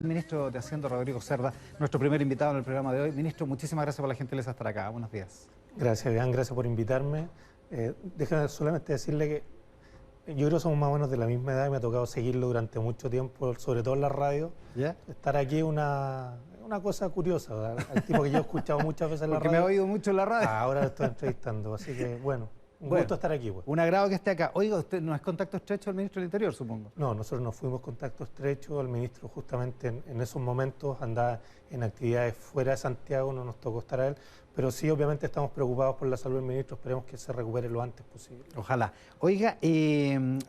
El ministro de Hacienda, Rodrigo Cerda, nuestro primer invitado en el programa de hoy. Ministro, muchísimas gracias por la gentileza de estar acá. Buenos días. Gracias, Iván, gracias por invitarme. Déjame solamente decirle que yo creo que somos más o menos de la misma edad y me ha tocado seguirlo durante mucho tiempo, sobre todo en la radio. ¿Ya? Estar aquí es una cosa curiosa, ¿verdad? Al tipo que yo he escuchado muchas veces en la Porque radio. me he oído mucho en la radio. Ahora lo estoy entrevistando, así que bueno, un gusto estar aquí. Pues. Un agrado que esté acá. Oiga, ¿usted no es contacto estrecho del ministro del Interior, supongo? No, nosotros nos fuimos contacto estrecho, el ministro justamente en esos momentos andaba en actividades fuera de Santiago, no nos tocó estar a él, pero sí obviamente estamos preocupados por la salud del ministro, esperemos que se recupere lo antes posible. Ojalá. Oiga,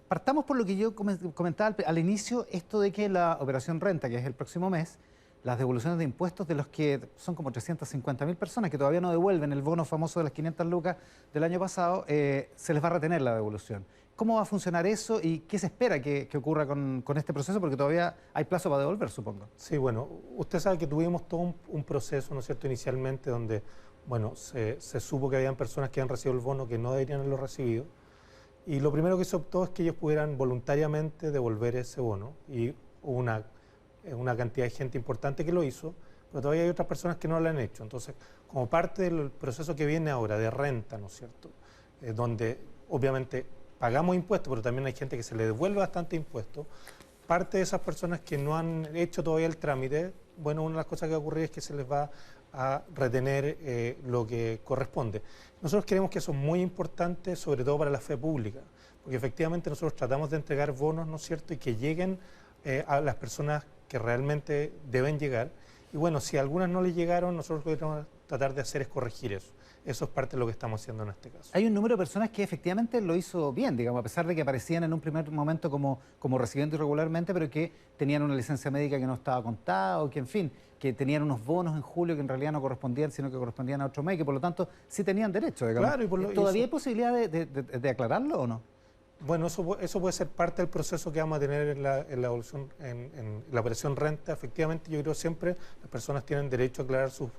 partamos por lo que yo comentaba al inicio, esto de que la operación Renta, que es el próximo mes, las devoluciones de impuestos de los que son como 350.000 personas que todavía no devuelven el bono famoso de las 500 lucas del año pasado, se les va a retener la devolución. ¿Cómo va a funcionar eso y qué se espera que ocurra con este proceso? Porque todavía hay plazo para devolver, supongo. Sí, bueno, usted sabe que tuvimos todo un proceso, ¿no es cierto?, inicialmente donde, bueno, se supo que habían personas que han recibido el bono que no deberían haberlo recibido. Y lo primero que se optó es que ellos pudieran voluntariamente devolver ese bono. Y hubo una cantidad de gente importante que lo hizo, pero todavía hay otras personas que no lo han hecho. Entonces, como parte del proceso que viene ahora de renta, ¿no es cierto?, donde obviamente pagamos impuestos, pero también hay gente que se le devuelve bastante impuestos, parte de esas personas que no han hecho todavía el trámite, bueno, una de las cosas que va a ocurrir es que se les va a retener lo que corresponde. Nosotros creemos que eso es muy importante, sobre todo para la fe pública, porque efectivamente nosotros tratamos de entregar bonos, ¿no es cierto?, y que lleguen a las personas que realmente deben llegar. Y bueno, si a algunas no les llegaron, nosotros lo que tenemos que tratar de hacer es corregir eso. Eso es parte de lo que estamos haciendo en este caso. Hay un número de personas que efectivamente lo hizo bien, digamos, a pesar de que aparecían en un primer momento como recibiendo irregularmente, pero que tenían una licencia médica que no estaba contada, o que, en fin, que tenían unos bonos en julio que en realidad no correspondían, sino que correspondían a otro mes, que por lo tanto sí tenían derecho, digamos. Claro, ¿Todavía hay posibilidad de aclararlo o no? Bueno, eso puede ser parte del proceso que vamos a tener en la operación Renta. Efectivamente, yo creo siempre las personas tienen derecho a aclarar su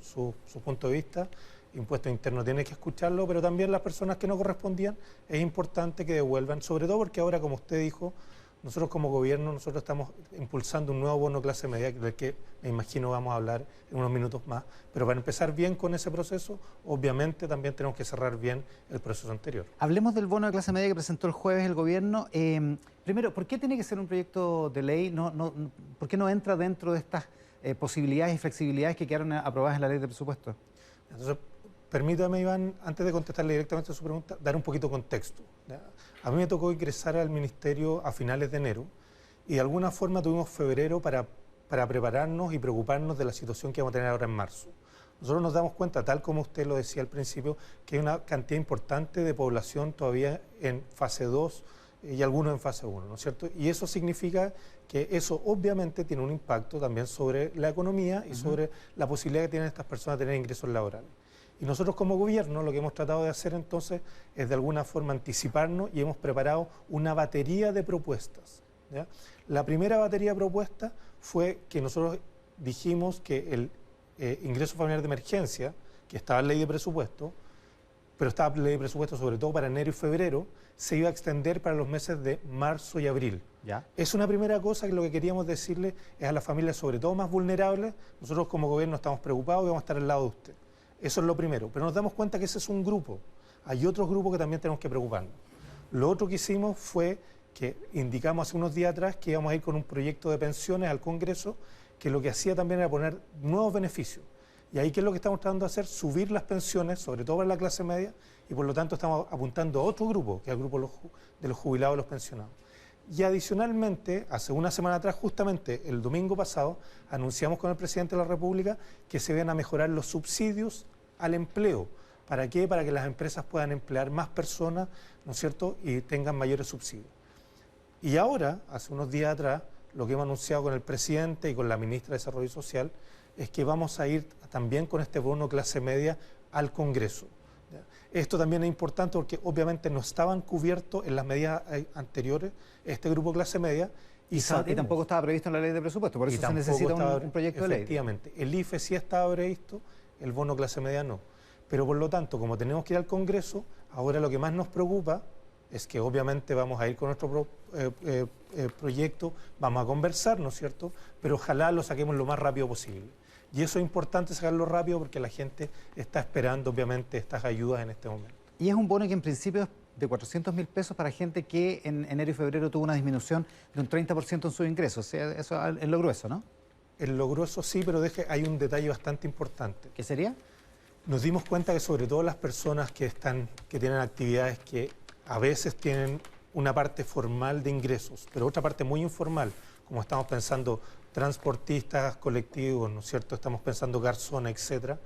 punto de vista. Impuesto Interno tiene que escucharlo, pero también las personas que no correspondían es importante que devuelvan, sobre todo porque ahora, como usted dijo, nosotros como gobierno estamos impulsando un nuevo bono clase media, del que me imagino vamos a hablar en unos minutos más, pero para empezar bien con ese proceso, obviamente también tenemos que cerrar bien el proceso anterior. Hablemos del bono de clase media que presentó el jueves el gobierno. Primero, ¿por qué tiene que ser un proyecto de ley? ¿Por qué no entra dentro de estas posibilidades y flexibilidades que quedaron aprobadas en la ley de presupuesto? Entonces, permítame, Iván, antes de contestarle directamente a su pregunta, dar un poquito de contexto. ¿Ya? A mí me tocó ingresar al ministerio a finales de enero y de alguna forma tuvimos febrero para prepararnos y preocuparnos de la situación que vamos a tener ahora en marzo. Nosotros nos damos cuenta, tal como usted lo decía al principio, que hay una cantidad importante de población todavía en fase 2 y algunos en fase 1, ¿no es cierto? Y eso significa que eso obviamente tiene un impacto también sobre la economía y sobre la posibilidad que tienen estas personas de tener ingresos laborales. Y nosotros como gobierno lo que hemos tratado de hacer entonces es de alguna forma anticiparnos y hemos preparado una batería de propuestas. ¿Ya? La primera batería de propuestas fue que nosotros dijimos que el ingreso familiar de emergencia, que estaba en ley de presupuesto, pero estaba en ley de presupuesto sobre todo para enero y febrero, se iba a extender para los meses de marzo y abril. ¿Ya? Es una primera cosa que lo que queríamos decirle es a las familias sobre todo más vulnerables, nosotros como gobierno estamos preocupados y vamos a estar al lado de usted. Eso es lo primero, pero nos damos cuenta que ese es un grupo. Hay otros grupos que también tenemos que preocuparnos. Lo otro que hicimos fue que indicamos hace unos días atrás que íbamos a ir con un proyecto de pensiones al Congreso que lo que hacía también era poner nuevos beneficios. Y ahí, ¿qué es lo que estamos tratando de hacer? Subir las pensiones, sobre todo para la clase media, y por lo tanto estamos apuntando a otro grupo, que es el grupo de los jubilados y los pensionados. Y adicionalmente, hace una semana atrás, justamente el domingo pasado, anunciamos con el presidente de la República que se van a mejorar los subsidios al empleo. ¿Para qué? Para que las empresas puedan emplear más personas, ¿no es cierto?, y tengan mayores subsidios. Y ahora, hace unos días atrás, lo que hemos anunciado con el presidente y con la ministra de Desarrollo Social es que vamos a ir también con este bono clase media al Congreso. Esto también es importante porque obviamente no estaban cubiertos en las medidas anteriores este grupo clase media. Y tampoco estaba previsto en la ley de presupuesto, por eso se necesita un proyecto de ley. Efectivamente, el IFE sí estaba previsto, el bono clase media no. Pero por lo tanto, como tenemos que ir al Congreso, ahora lo que más nos preocupa es que obviamente vamos a ir con nuestro proyecto, vamos a conversar, ¿no es cierto? Pero ojalá lo saquemos lo más rápido posible. Y eso es importante sacarlo rápido porque la gente está esperando, obviamente, estas ayudas en este momento. Y es un bono que en principio es de 400.000 pesos para gente que en enero y febrero tuvo una disminución de un 30% en sus ingresos. O sea, eso es lo grueso, ¿no? En lo grueso sí, pero hay un detalle bastante importante. ¿Qué sería? Nos dimos cuenta que sobre todo las personas que tienen actividades que a veces tienen una parte formal de ingresos, pero otra parte muy informal, como estamos pensando transportistas colectivos, ¿no es cierto? Estamos pensando garzones, etcétera.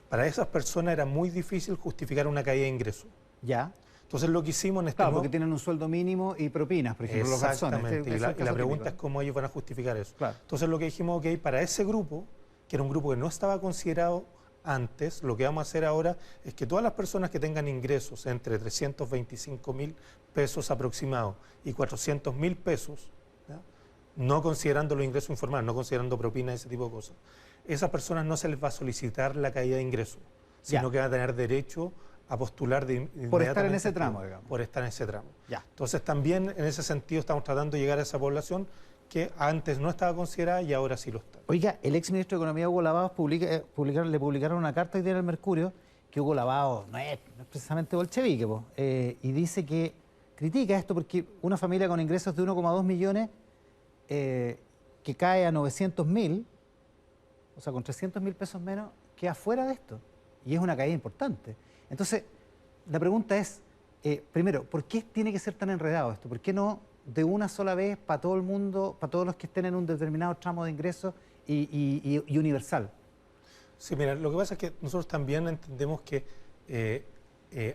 Para esas personas era muy difícil justificar una caída de ingresos. Ya. Entonces lo que hicimos en este Claro, porque tienen un sueldo mínimo y propinas, por ejemplo, los garzones. Exactamente, y la pregunta es cómo ellos van a justificar eso. Claro. Entonces lo que dijimos, ok, para ese grupo, que era un grupo que no estaba considerado antes, lo que vamos a hacer ahora es que todas las personas que tengan ingresos entre 325.000 pesos aproximados y 400.000 pesos, ¿ya? No considerando los ingresos informales, no considerando propinas, ese tipo de cosas, esas personas no se les va a solicitar la caída de ingresos, sino que van a tener derecho a postular por estar en ese tramo, digamos. Por estar en ese tramo. Ya. Entonces también en ese sentido estamos tratando de llegar a esa población que antes no estaba considerada y ahora sí lo está. Oiga, el ex ministro de Economía, Hugo Lavados, le publicaron una carta hoy día en el Mercurio, que Hugo Lavados no es precisamente bolchevique, y dice que critica esto porque una familia con ingresos de 1,2 millones que cae a 900.000, o sea, con 300.000 pesos menos, queda fuera de esto. Y es una caída importante. Entonces, la pregunta es, primero, ¿por qué tiene que ser tan enredado esto? ¿Por qué no de una sola vez para todo el mundo, para todos los que estén en un determinado tramo de ingresos y universal? Sí, mira, lo que pasa es que nosotros también entendemos que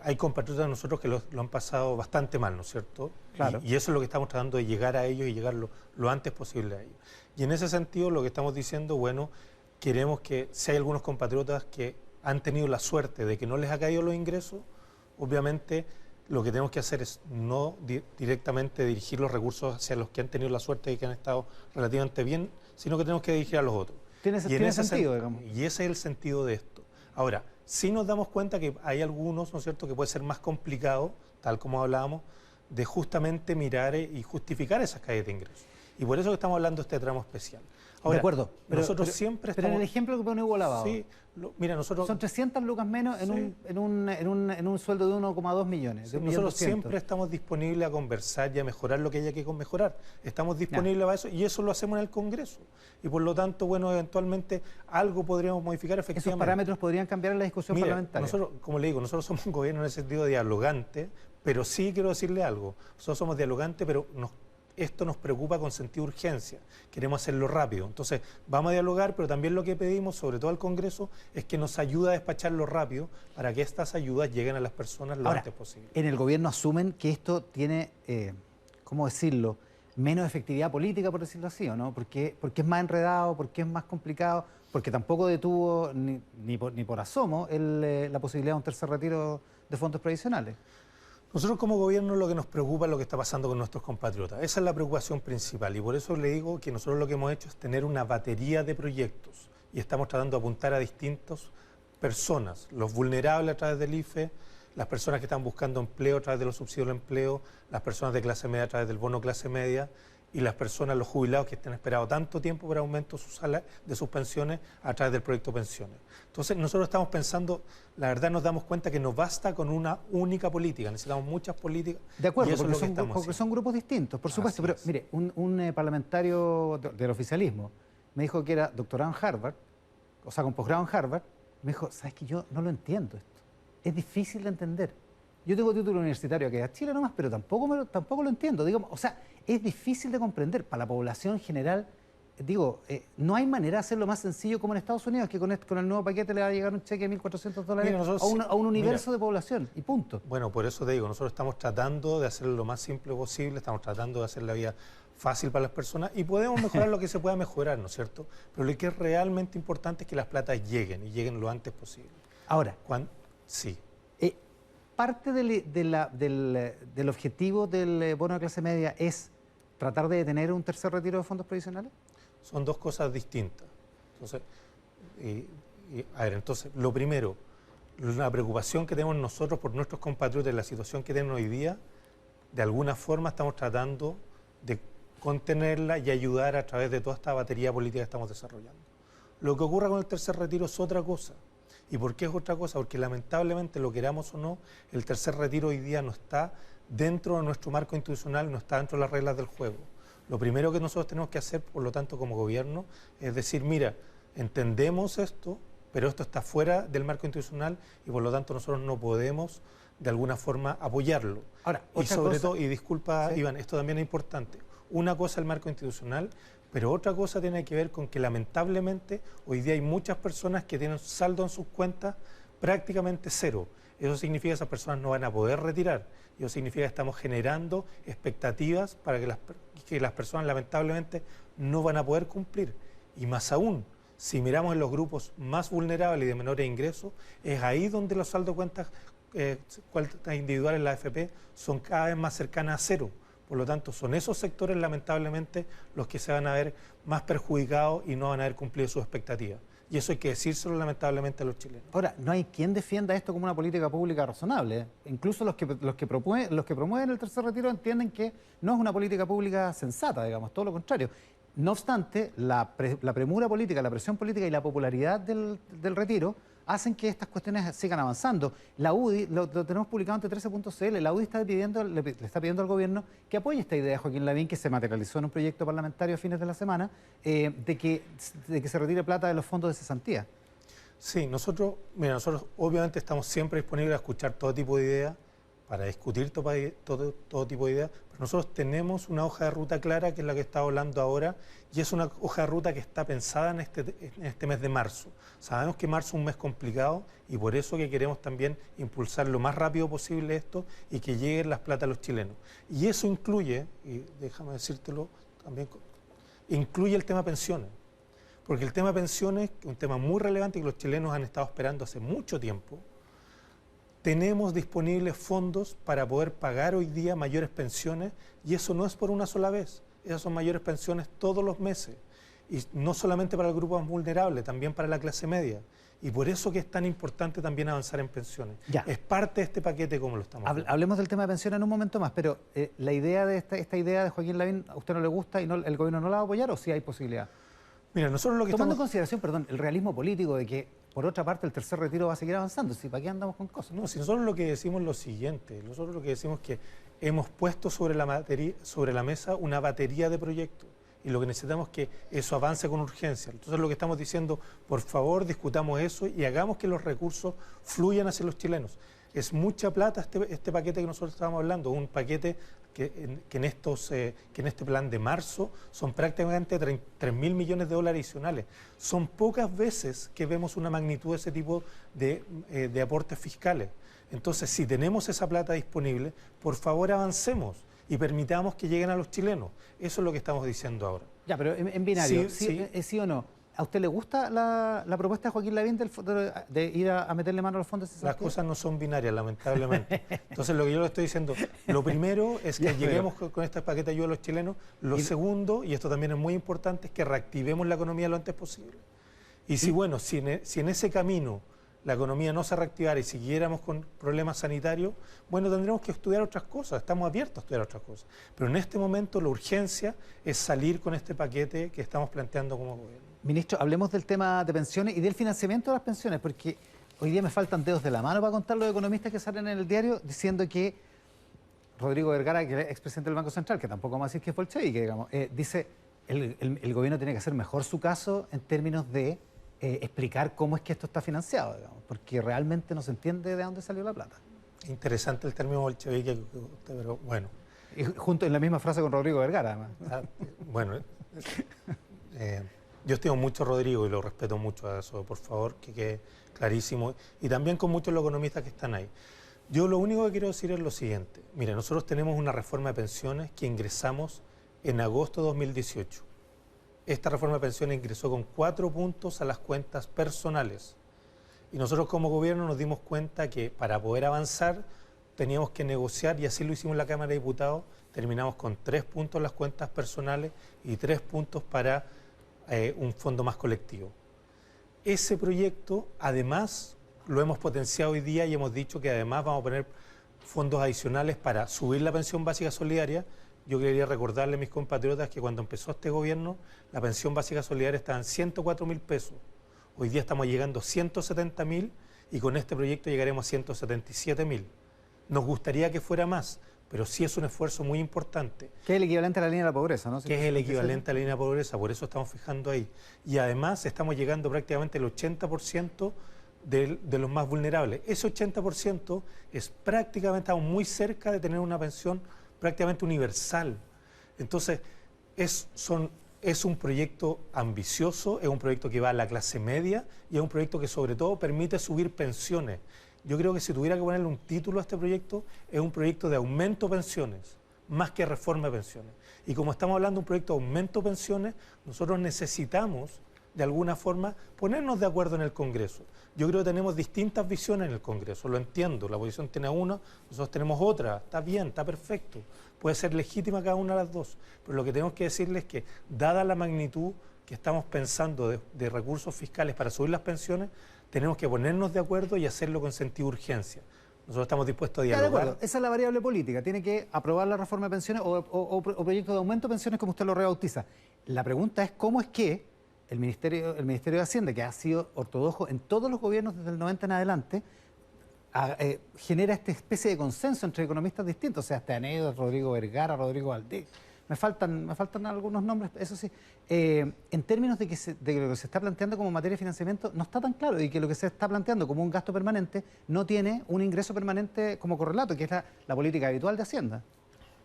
hay compatriotas de nosotros que lo han pasado bastante mal, ¿no es cierto? Claro. Y eso es lo que estamos tratando de llegar a ellos y llegar lo antes posible a ellos. Y en ese sentido lo que estamos diciendo, bueno, queremos que si hay algunos compatriotas que han tenido la suerte de que no les ha caído los ingresos, obviamente lo que tenemos que hacer es no directamente dirigir los recursos hacia los que han tenido la suerte y que han estado relativamente bien, sino que tenemos que dirigir a los otros. Tiene sentido, digamos. Y ese es el sentido de esto. Ahora, sí nos damos cuenta que hay algunos, ¿no es cierto?, que puede ser más complicado, tal como hablábamos, de justamente mirar y justificar esas caídas de ingresos. Y por eso que estamos hablando de este tramo especial. Ahora, de acuerdo, nosotros siempre estamos... Pero en el ejemplo que pone Hugo Lavados, sí, mira, nosotros... son 300 lucas menos en un sueldo de 1,2 millones. Sí, nosotros siempre estamos disponibles a conversar y a mejorar lo que haya que mejorar. Estamos disponibles para eso y eso lo hacemos en el Congreso. Y por lo tanto, bueno, eventualmente algo podríamos modificar efectivamente. ¿Esos parámetros podrían cambiar en la discusión parlamentaria? Nosotros, como le digo, nosotros somos un gobierno en el sentido dialogante, pero sí quiero decirle algo. Nosotros somos dialogantes, pero esto nos preocupa con sentido de urgencia, queremos hacerlo rápido. Entonces, vamos a dialogar, pero también lo que pedimos, sobre todo al Congreso, es que nos ayude a despacharlo rápido para que estas ayudas lleguen a las personas lo antes posible. En el gobierno asumen que esto tiene, ¿cómo decirlo?, menos efectividad política, por decirlo así, ¿o no? Porque es más enredado, porque es más complicado, porque tampoco detuvo ni por asomo la posibilidad de un tercer retiro de fondos previsionales. Nosotros como gobierno lo que nos preocupa es lo que está pasando con nuestros compatriotas. Esa es la preocupación principal y por eso le digo que nosotros lo que hemos hecho es tener una batería de proyectos y estamos tratando de apuntar a distintas personas, los vulnerables a través del IFE, las personas que están buscando empleo a través de los subsidios de empleo, las personas de clase media a través del bono clase media y las personas, los jubilados que están esperando tanto tiempo por aumento de sus pensiones a través del proyecto pensiones. Entonces nosotros estamos pensando, la verdad nos damos cuenta que no basta con una única política, necesitamos muchas políticas. De acuerdo, y eso porque son grupos distintos, por supuesto, pero mire, un parlamentario del oficialismo me dijo que era doctorado en Harvard, o sea, con posgrado en Harvard, me dijo, ¿sabes qué? Yo no lo entiendo esto, es difícil de entender. Yo tengo título universitario aquí a Chile nomás, pero tampoco lo entiendo. Digamos, o sea, es difícil de comprender para la población general. Digo, no hay manera de hacerlo más sencillo como en Estados Unidos, que con el nuevo paquete le va a llegar un cheque de $1.400 a un universo de población, y punto. Bueno, por eso te digo, nosotros estamos tratando de hacerlo lo más simple posible, estamos tratando de hacer la vida fácil para las personas y podemos mejorar lo que se pueda mejorar, ¿no es cierto? Pero lo que es realmente importante es que las platas lleguen y lleguen lo antes posible. Ahora, sí. Parte del objetivo del bono de clase media es tratar de detener un tercer retiro de fondos previsionales. Son dos cosas distintas. Entonces, entonces, lo primero, la preocupación que tenemos nosotros por nuestros compatriotas en la situación que tienen hoy día de alguna forma estamos tratando de contenerla y ayudar a través de toda esta batería política que estamos desarrollando. Lo que ocurra con el tercer retiro es otra cosa. ¿Y por qué es otra cosa? Porque lamentablemente, lo queramos o no, el tercer retiro hoy día no está dentro de nuestro marco institucional, no está dentro de las reglas del juego. Lo primero que nosotros tenemos que hacer, por lo tanto, como gobierno, es decir, mira, entendemos esto, pero esto está fuera del marco institucional y por lo tanto nosotros no podemos de alguna forma apoyarlo. Ahora, y sobre cosa, todo, y disculpa, ¿sí? Iván, esto también es importante, una cosa es el marco institucional, pero otra cosa tiene que ver con que lamentablemente hoy día hay muchas personas que tienen saldo en sus cuentas prácticamente cero. Eso significa que esas personas no van a poder retirar. Eso significa que estamos generando expectativas para que las personas lamentablemente no van a poder cumplir. Y más aún, si miramos en los grupos más vulnerables y de menores ingresos, es ahí donde los saldos de cuentas individuales en la AFP son cada vez más cercanas a cero. Por lo tanto, son esos sectores lamentablemente los que se van a ver más perjudicados y no van a haber cumplido sus expectativas. Y eso hay que decírselo lamentablemente a los chilenos. Ahora, no hay quien defienda esto como una política pública razonable, ¿eh? Incluso los que promueven el tercer retiro entienden que no es una política pública sensata, digamos, todo lo contrario. No obstante, la premura política, la presión política y la popularidad del retiro hacen que estas cuestiones sigan avanzando. La UDI, lo tenemos publicado ante 13.cl, la UDI le está pidiendo al gobierno que apoye esta idea de Joaquín Lavín, que se materializó en un proyecto parlamentario a fines de la semana, de que se retire plata de los fondos de cesantía. Sí, nosotros obviamente estamos siempre disponibles a escuchar todo tipo de ideas, para discutir todo tipo de ideas, pero nosotros tenemos una hoja de ruta clara, que es la que está hablando ahora, y es una hoja de ruta que está pensada en este mes de marzo. Sabemos que marzo es un mes complicado y por eso que queremos también impulsar lo más rápido posible esto y que lleguen las platas a los chilenos. Y eso incluye, y déjame decírtelo también, incluye el tema pensiones. Porque el tema pensiones es un tema muy relevante que los chilenos han estado esperando hace mucho tiempo. Tenemos disponibles fondos para poder pagar hoy día mayores pensiones y eso no es por una sola vez, esas son mayores pensiones todos los meses y no solamente para el grupo más vulnerable, también para la clase media y por eso que es tan importante también avanzar en pensiones. Ya. Es parte de este paquete como lo estamos viendo. Hablemos del tema de pensiones en un momento más, pero la idea de esta idea de Joaquín Lavín, ¿a usted no le gusta y el gobierno no la va a apoyar o sí hay posibilidad? Mira, nosotros lo que Tomando en consideración, perdón, el realismo político de que, por otra parte, el tercer retiro va a seguir avanzando. ¿Sí? ¿Para qué andamos con cosas? No, si nosotros lo que decimos es lo siguiente, nosotros lo que decimos es que hemos puesto sobre la mesa una batería de proyectos y lo que necesitamos es que eso avance con urgencia. Entonces lo que estamos diciendo, por favor, discutamos eso y hagamos que los recursos fluyan hacia los chilenos. Es mucha plata este paquete que nosotros estábamos hablando, un paquete que en este plan de marzo son prácticamente 3.000 millones de dólares adicionales. Son pocas veces que vemos una magnitud de ese tipo de aportes fiscales. Entonces, si tenemos esa plata disponible, por favor avancemos y permitamos que lleguen a los chilenos. Eso es lo que estamos diciendo ahora. Ya, pero en binario, ¿sí o no? ¿A usted le gusta la propuesta de Joaquín Lavín de ir a meterle mano a los fondos de cesantía? Las cosas no son binarias, lamentablemente. Entonces, lo que yo le estoy diciendo, lo primero es que lleguemos con este paquete de ayuda a los chilenos. Lo segundo, y esto también es muy importante, es que reactivemos la economía lo antes posible. Y si en ese camino la economía no se reactivara y siguiéramos con problemas sanitarios, bueno, tendremos que estudiar otras cosas, estamos abiertos a estudiar otras cosas. Pero en este momento la urgencia es salir con este paquete que estamos planteando como gobierno. Ministro, hablemos del tema de pensiones y del financiamiento de las pensiones, porque hoy día me faltan dedos de la mano para contar los economistas que salen en el diario diciendo que Rodrigo Vergara, que es expresidente del Banco Central, que tampoco vamos a decir que fue el Che, digamos, dice el gobierno tiene que hacer mejor su caso en términos de explicar cómo es que esto está financiado, digamos, porque realmente no se entiende de dónde salió la plata. Interesante el término bolchevique, pero bueno. Y junto en la misma frase con Rodrigo Vergara, además. Bueno, yo estimo mucho a Rodrigo y lo respeto mucho a eso, por favor, que quede clarísimo. Y también con muchos de los economistas que están ahí. Yo lo único que quiero decir es lo siguiente. Mire, nosotros tenemos una reforma de pensiones que ingresamos en agosto de 2018. Esta reforma de pensiones ingresó con 4 puntos a las cuentas personales. Y nosotros como gobierno nos dimos cuenta que para poder avanzar teníamos que negociar, y así lo hicimos en la Cámara de Diputados. Terminamos con 3 puntos en las cuentas personales y 3 puntos para un fondo más colectivo. Ese proyecto, además, lo hemos potenciado hoy día y hemos dicho que además vamos a poner fondos adicionales para subir la pensión básica solidaria. Yo quería recordarle a mis compatriotas que cuando empezó este gobierno, la pensión básica solidaria estaba en 104.000 pesos. Hoy día estamos llegando a 170.000 y con este proyecto llegaremos a 177.000. Nos gustaría que fuera más, pero sí es un esfuerzo muy importante. Que es el equivalente a la línea de la pobreza, ¿no? Que es el equivalente a la línea de pobreza, por eso estamos fijando ahí. Y además estamos llegando prácticamente al 80% de los más vulnerables. Ese 80% es prácticamente, estamos muy cerca de tener una pensión prácticamente universal. Entonces, es un proyecto ambicioso, es un proyecto que va a la clase media y es un proyecto que sobre todo permite subir pensiones. Yo creo que si tuviera que ponerle un título a este proyecto, es un proyecto de aumento de pensiones, más que reforma de pensiones. Y como estamos hablando de un proyecto de aumento de pensiones, nosotros necesitamos, de alguna forma, ponernos de acuerdo en el Congreso. Yo creo que tenemos distintas visiones en el Congreso, lo entiendo, la oposición tiene una, nosotros tenemos otra, está bien, está perfecto, puede ser legítima cada una de las dos, pero lo que tenemos que decirles es que, dada la magnitud que estamos pensando de recursos fiscales para subir las pensiones, tenemos que ponernos de acuerdo y hacerlo con sentido de urgencia. Nosotros estamos dispuestos a dialogar. De acuerdo, esa es la variable política. Tiene que aprobar la reforma de pensiones o proyecto de aumento de pensiones, como usted lo rebautiza. La pregunta es cómo es que el Ministerio de Hacienda, que ha sido ortodoxo en todos los gobiernos desde el 90 en adelante, genera esta especie de consenso entre economistas distintos, o sea, Estebaneo, Rodrigo Vergara, Rodrigo Valdés. Me faltan algunos nombres, eso sí. En términos de lo que se está planteando como materia de financiamiento, no está tan claro, y que lo que se está planteando como un gasto permanente no tiene un ingreso permanente como correlato, que es la política habitual de Hacienda.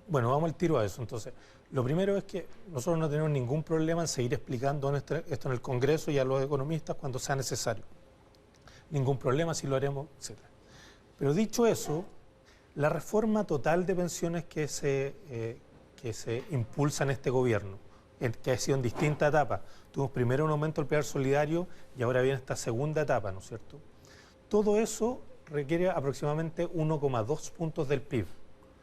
Bueno, vamos al tiro a eso. Entonces, lo primero es que nosotros no tenemos ningún problema en seguir explicando esto en el Congreso y a los economistas cuando sea necesario. Ningún problema, si lo haremos, etc. Pero dicho eso, la reforma total de pensiones que se impulsa en este gobierno, que ha sido en distintas etapas. Tuvimos primero un aumento del pilar solidario y ahora viene esta segunda etapa, ¿no es cierto? Todo eso requiere aproximadamente 1,2 puntos del PIB.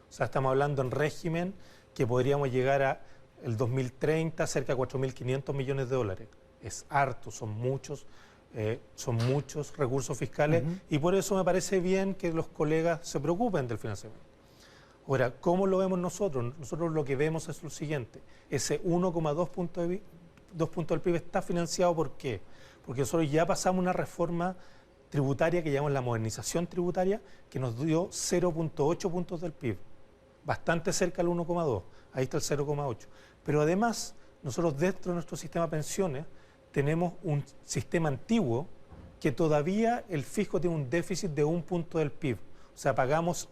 O sea, estamos hablando en régimen que podríamos llegar a el 2030 cerca de 4.500 millones de dólares. Es harto, son muchos recursos fiscales y por eso me parece bien que los colegas se preocupen del financiamiento. Ahora, ¿cómo lo vemos nosotros? Nosotros lo que vemos es lo siguiente, ese 1,2 puntos del PIB está financiado, ¿por qué? Porque nosotros ya pasamos una reforma tributaria que llamamos la modernización tributaria, que nos dio 0,8 puntos del PIB, bastante cerca del 1,2, ahí está el 0,8. Pero además, nosotros dentro de nuestro sistema de pensiones tenemos un sistema antiguo que todavía el fisco tiene un déficit de 1 punto del PIB. O sea,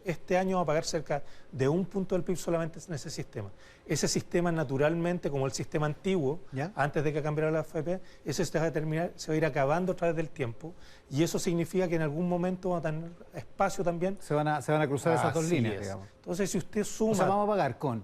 este año vamos a pagar cerca de 1 punto del PIB solamente en ese sistema. Ese sistema naturalmente, como el sistema antiguo, ¿ya?, antes de que cambiara la AFP, ese se va a ir acabando a través del tiempo y eso significa que en algún momento va a tener espacio también. Se van a cruzar esas dos líneas, digamos. Entonces, si usted suma... O sea, vamos a pagar con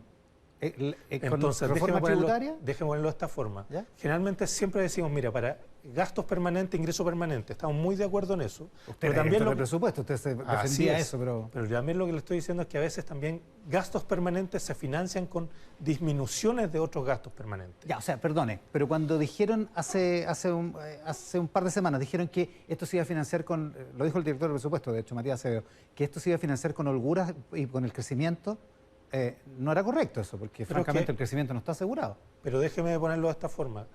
reforma tributaria. Déjeme ponerlo de esta forma. ¿Ya? Generalmente siempre decimos, mira, para gastos permanentes, ingreso permanente, estamos muy de acuerdo en eso. Pero también el presupuesto, usted se defendía eso, pero también lo que le estoy diciendo es que a veces también gastos permanentes se financian con disminuciones de otros gastos permanentes. Ya, o sea, perdone, pero cuando dijeron hace un par de semanas, dijeron que esto se iba a financiar con, lo dijo el director del presupuesto, de hecho, Matías Acevedo, que esto se iba a financiar con holguras y con el crecimiento. No era correcto eso, porque francamente el crecimiento no está asegurado. Pero déjeme ponerlo de esta forma.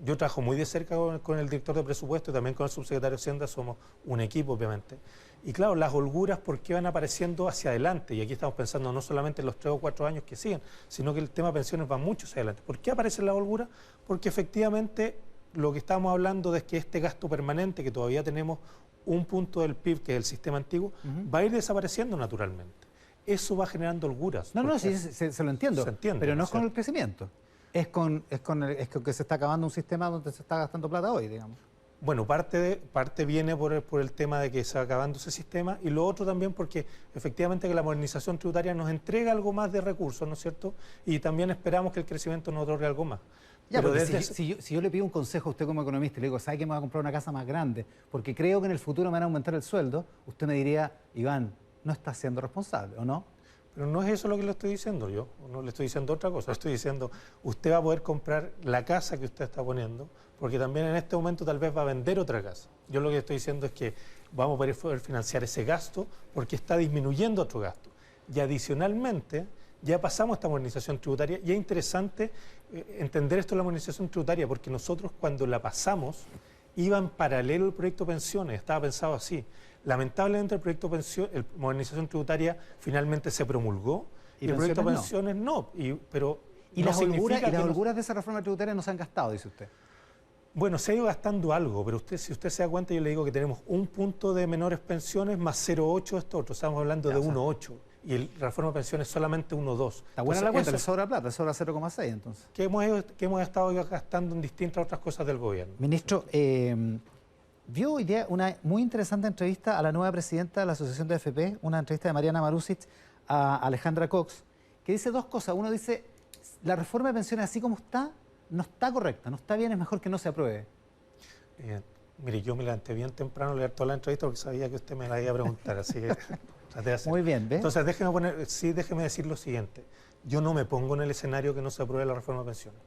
Yo trabajo muy de cerca con el director de presupuesto y también con el subsecretario de Hacienda, somos un equipo, obviamente. Y claro, las holguras, ¿por qué van apareciendo hacia adelante? Y aquí estamos pensando no solamente en los 3 o 4 años que siguen, sino que el tema de pensiones va mucho hacia adelante. ¿Por qué aparecen las holguras? Porque efectivamente lo que estamos hablando es que este gasto permanente, que todavía tenemos 1 punto del PIB, que es el sistema antiguo, va a ir desapareciendo naturalmente. Eso va generando holguras. No, sí, se lo entiendo, pero no es con el crecimiento. Es con que se está acabando un sistema donde se está gastando plata hoy, digamos. Bueno, parte viene por el tema de que se va acabando ese sistema y lo otro también porque efectivamente que la modernización tributaria nos entrega algo más de recursos, ¿no es cierto? Y también esperamos que el crecimiento nos otorgue algo más. Ya, pero si yo le pido un consejo a usted como economista y le digo, ¿sabe que me voy a comprar una casa más grande? Porque creo que en el futuro me van a aumentar el sueldo, usted me diría, Iván, no está siendo responsable, ¿o no? Pero no es eso lo que le estoy diciendo yo, no le estoy diciendo otra cosa, estoy diciendo, usted va a poder comprar la casa que usted está poniendo, porque también en este momento tal vez va a vender otra casa. Yo lo que estoy diciendo es que vamos a poder financiar ese gasto porque está disminuyendo otro gasto. Y adicionalmente, ya pasamos esta modernización tributaria y es interesante entender esto de la modernización tributaria, porque nosotros cuando la pasamos iba en paralelo el proyecto de pensiones, estaba pensado así. Lamentablemente el proyecto de modernización tributaria finalmente se promulgó y el proyecto de pensiones no. Pero ¿Y no las holguras de esa reforma tributaria no se han gastado, dice usted? Bueno, se ha ido gastando algo, pero si usted se da cuenta, yo le digo que tenemos un punto de menores pensiones más 0,8 esto otro. Estamos hablando de 1,8 y la reforma de pensiones solamente 1,2. Está buena la cuenta, le sobra plata, le sobra 0,6 entonces. Que hemos estado gastando en distintas otras cosas del gobierno. Ministro, vio hoy día una muy interesante entrevista a la nueva presidenta de la Asociación de AFP, una entrevista de Mariana Marusic a Alejandra Cox, que dice dos cosas. Uno dice, la reforma de pensiones así como está, no está correcta, no está bien, es mejor que no se apruebe. Mire, yo me levanté bien temprano a leer toda la entrevista porque sabía que usted me la iba a preguntar, así que traté de hacer. Muy bien, ¿ves? Entonces, déjeme decir lo siguiente. Yo no me pongo en el escenario que no se apruebe la reforma de pensiones.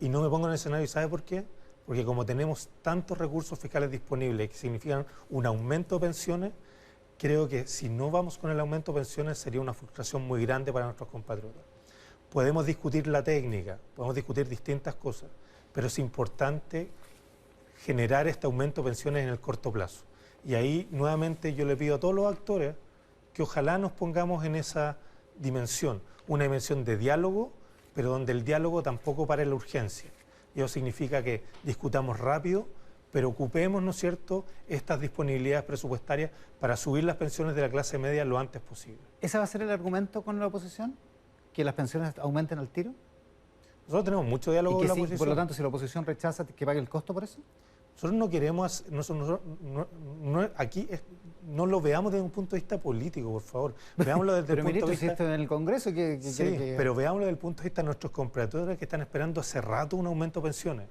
Y no me pongo en el escenario, ¿sabe por qué? Porque como tenemos tantos recursos fiscales disponibles que significan un aumento de pensiones, creo que si no vamos con el aumento de pensiones sería una frustración muy grande para nuestros compatriotas. Podemos discutir la técnica, podemos discutir distintas cosas, pero es importante generar este aumento de pensiones en el corto plazo. Y ahí, nuevamente, yo le pido a todos los actores que ojalá nos pongamos en esa dimensión, una dimensión de diálogo, pero donde el diálogo tampoco pare la urgencia. Y eso significa que discutamos rápido, pero ocupemos, ¿no es cierto?, estas disponibilidades presupuestarias para subir las pensiones de la clase media lo antes posible. ¿Ese va a ser el argumento con la oposición? ¿Que las pensiones aumenten al tiro? Nosotros tenemos mucho diálogo con la oposición. Por lo tanto, si la oposición rechaza, ¿que pague el costo por eso? Nosotros no queremos, aquí no lo veamos desde un punto de vista político, por favor. Veámoslo desde el punto de vista... si esto en el Congreso pero veámoslo desde el punto de vista de nuestros compatriotas que están esperando hace rato un aumento de pensiones.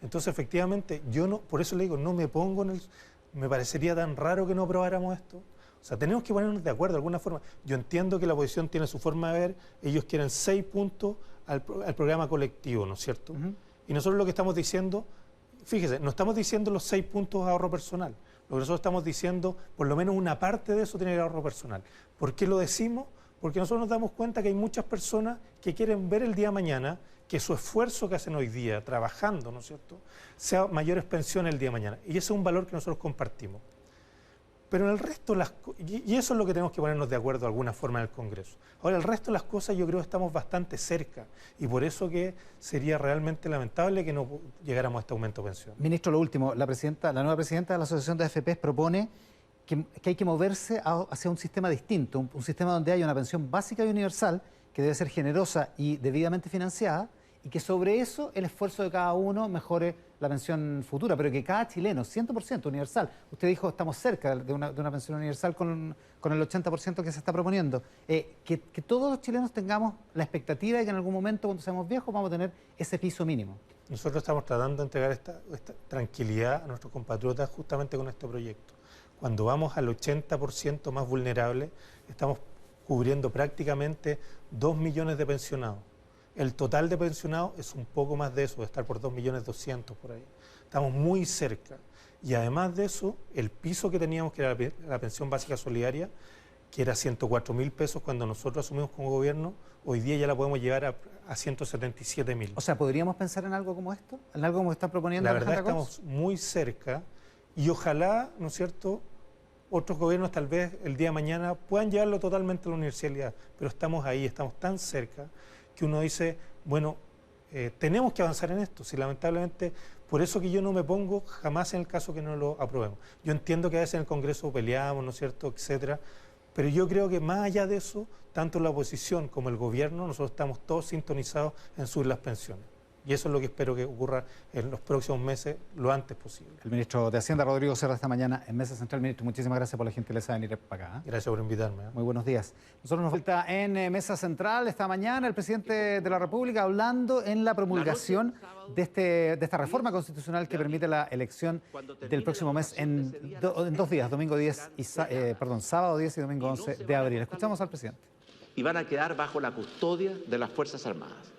Entonces, efectivamente, por eso le digo, no me pongo en el... Me parecería tan raro que no aprobáramos esto. O sea, tenemos que ponernos de acuerdo de alguna forma. Yo entiendo que la oposición tiene su forma de ver, ellos quieren 6 puntos al programa colectivo, ¿no es cierto? Y nosotros lo que estamos diciendo, fíjese, no estamos diciendo los 6 puntos de ahorro personal. Lo que nosotros estamos diciendo, por lo menos una parte de eso tiene el ahorro personal. ¿Por qué lo decimos? Porque nosotros nos damos cuenta que hay muchas personas que quieren ver el día de mañana que su esfuerzo que hacen hoy día, trabajando, ¿no es cierto?, sea mayores pensiones el día de mañana. Y ese es un valor que nosotros compartimos. Pero en el resto, y eso es lo que tenemos que ponernos de acuerdo de alguna forma en el Congreso. Ahora, el resto de las cosas yo creo que estamos bastante cerca y por eso que sería realmente lamentable que no llegáramos a este aumento de pensión. Ministro, lo último, la nueva presidenta de la Asociación de AFP propone que hay que moverse hacia un sistema distinto, un sistema donde haya una pensión básica y universal que debe ser generosa y debidamente financiada y que sobre eso el esfuerzo de cada uno mejore la pensión futura, pero que cada chileno, 100% universal, usted dijo estamos cerca de una pensión universal con el 80% que se está proponiendo, que todos los chilenos tengamos la expectativa de que en algún momento cuando seamos viejos vamos a tener ese piso mínimo. Nosotros estamos tratando de entregar esta tranquilidad a nuestros compatriotas justamente con este proyecto. Cuando vamos al 80% más vulnerable, estamos cubriendo prácticamente 2 millones de pensionados. El total de pensionados es un poco más de eso, de estar por 2.200.000 por ahí. Estamos muy cerca. Y además de eso, el piso que teníamos, que era la pensión básica solidaria, que era 104.000 pesos cuando nosotros asumimos como gobierno, hoy día ya la podemos llevar a 177.000. O sea, ¿podríamos pensar en algo como esto? ¿En algo como está proponiendo la verdad Alejandra Cox? Estamos muy cerca y ojalá, ¿no es cierto?, otros gobiernos tal vez el día de mañana puedan llevarlo totalmente a la universalidad, pero estamos ahí, estamos tan cerca que uno dice, bueno, tenemos que avanzar en esto. Si lamentablemente, por eso que yo no me pongo jamás en el caso que no lo aprobemos. Yo entiendo que a veces en el Congreso peleamos, ¿no es cierto?, etcétera, pero yo creo que más allá de eso, tanto la oposición como el gobierno, nosotros estamos todos sintonizados en subir las pensiones. Y eso es lo que espero que ocurra en los próximos meses, lo antes posible. El ministro de Hacienda, Rodrigo Cerda, esta mañana en Mesa Central. Ministro, muchísimas gracias por la gentileza de venir para acá. Gracias por invitarme. Muy buenos días. Nosotros nos falta en Mesa Central esta mañana el presidente de la República hablando en la promulgación de esta reforma constitucional que permite la elección del próximo mes en 2 días, sábado 10 y domingo 11 de abril. Escuchamos al presidente. y van a quedar bajo la custodia de las Fuerzas Armadas.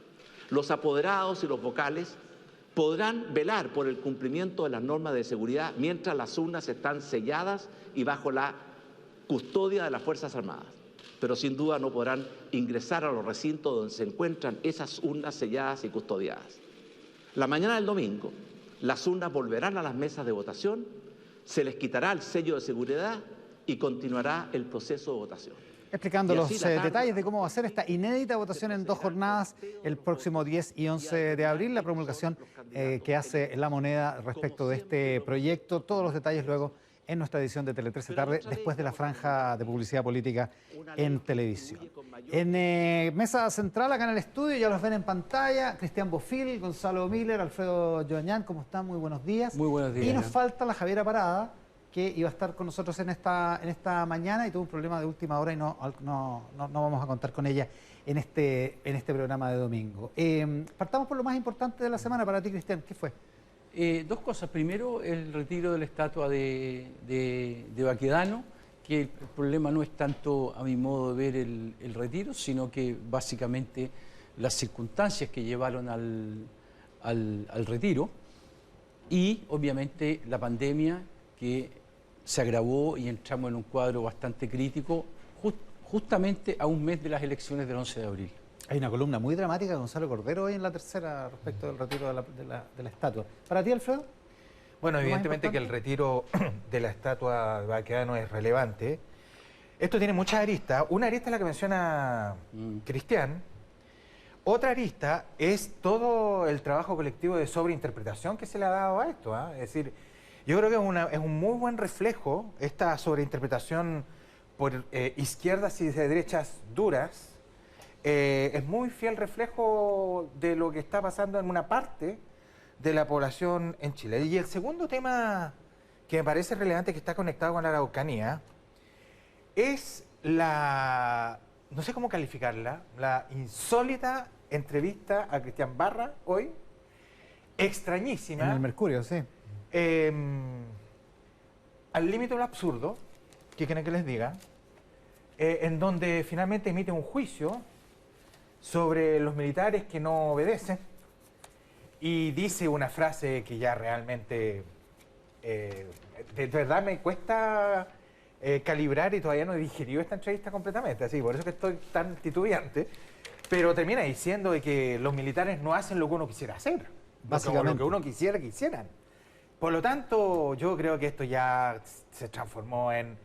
Los apoderados y los vocales podrán velar por el cumplimiento de las normas de seguridad mientras las urnas están selladas y bajo la custodia de las Fuerzas Armadas. Pero sin duda no podrán ingresar a los recintos donde se encuentran esas urnas selladas y custodiadas. La mañana del domingo, las urnas volverán a las mesas de votación, se les quitará el sello de seguridad y continuará el proceso de votación. Explicando los detalles de cómo va a ser esta inédita votación en 2 jornadas el próximo 10 y 11 de abril, la promulgación que hace La Moneda respecto de este proyecto. Todos los detalles luego en nuestra edición de Tele 13 tarde, después de la franja de publicidad política en televisión. En mesa central, acá en el estudio, ya los ven en pantalla, Cristian Bofill, Gonzalo Miller, Alfredo Joañán, ¿cómo están? Muy buenos días. Muy buenos días. Y nos falta la Javiera Parada, que iba a estar con nosotros en esta mañana y tuvo un problema de última hora y no vamos a contar con ella en este programa de domingo. Partamos por lo más importante de la semana para ti, Cristian. ¿Qué fue? 2 cosas. Primero, el retiro de la estatua de Baquedano, que el problema no es tanto, a mi modo de ver, el retiro, sino que básicamente las circunstancias que llevaron al retiro y, obviamente, la pandemia que se agravó y entramos en un cuadro bastante crítico justamente a un mes de las elecciones del 11 de abril. Hay una columna muy dramática de Gonzalo Cordero hoy en La Tercera respecto del retiro de la estatua. ¿Para ti, Alfredo? Bueno, evidentemente que el retiro de la estatua de Baquedano es relevante. Esto tiene muchas aristas. Una arista es la que menciona Cristian. Otra arista es todo el trabajo colectivo de sobreinterpretación que se le ha dado a esto. Es decir, yo creo que es un muy buen reflejo esta sobreinterpretación por izquierdas y derechas duras. Es muy fiel reflejo de lo que está pasando en una parte de la población en Chile. Y el segundo tema que me parece relevante, que está conectado con la Araucanía, es no sé cómo calificarla, la insólita entrevista a Cristian Barra hoy, extrañísima. En el Mercurio, sí. Al límite de lo absurdo, ¿qué quieren que les diga? En donde finalmente emite un juicio sobre los militares que no obedecen y dice una frase que ya realmente de verdad me cuesta calibrar y todavía no he digerido esta entrevista completamente, así, por eso que estoy tan titubeante, pero termina diciendo de que los militares no hacen lo que uno quisiera hacer, básicamente lo que uno quisiera que hicieran. Por lo tanto, yo creo que esto ya se transformó en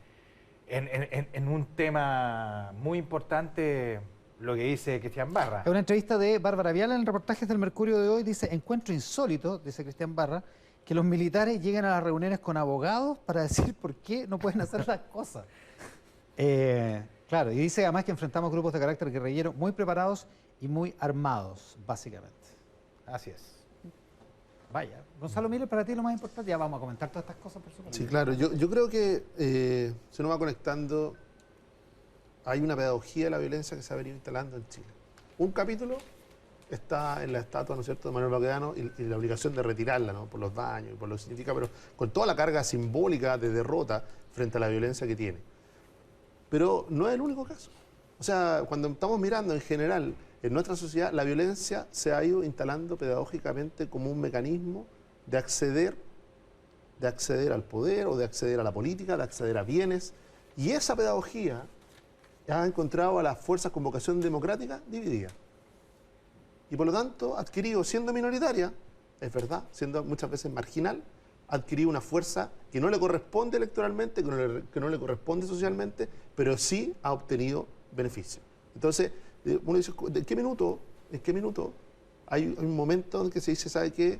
un tema muy importante, lo que dice Cristian Barra. Es una entrevista de Bárbara Viala en el reportaje del Mercurio de hoy. Dice: encuentro insólito, dice Cristian Barra, que los militares lleguen a las reuniones con abogados para decir por qué no pueden hacer las cosas. Claro, y dice además que enfrentamos grupos de carácter guerrillero muy preparados y muy armados, básicamente. Así es. Vaya. Gonzalo Miller, para ti lo más importante, ya vamos a comentar todas estas cosas, por supuesto. Sí, claro. Yo creo que se nos va conectando. Hay una pedagogía de la violencia que se ha venido instalando en Chile. Un capítulo está en la estatua, ¿no es cierto?, de Manuel Baquedano y la obligación de retirarla, ¿no?, por los daños y por lo que significa, pero con toda la carga simbólica de derrota frente a la violencia que tiene. Pero no es el único caso. O sea, cuando estamos mirando en general en nuestra sociedad, la violencia se ha ido instalando pedagógicamente como un mecanismo de acceder al poder o de acceder a la política, de acceder a bienes. Y esa pedagogía ha encontrado a las fuerzas con vocación democrática divididas. Y por lo tanto, ha adquirido, siendo minoritaria, es verdad, siendo muchas veces marginal, ha adquirido una fuerza que no le corresponde electoralmente, que no le corresponde socialmente, pero sí ha obtenido beneficios. Entonces, uno dice, ¿en qué minuto hay un momento en que se dice, ¿sabe qué?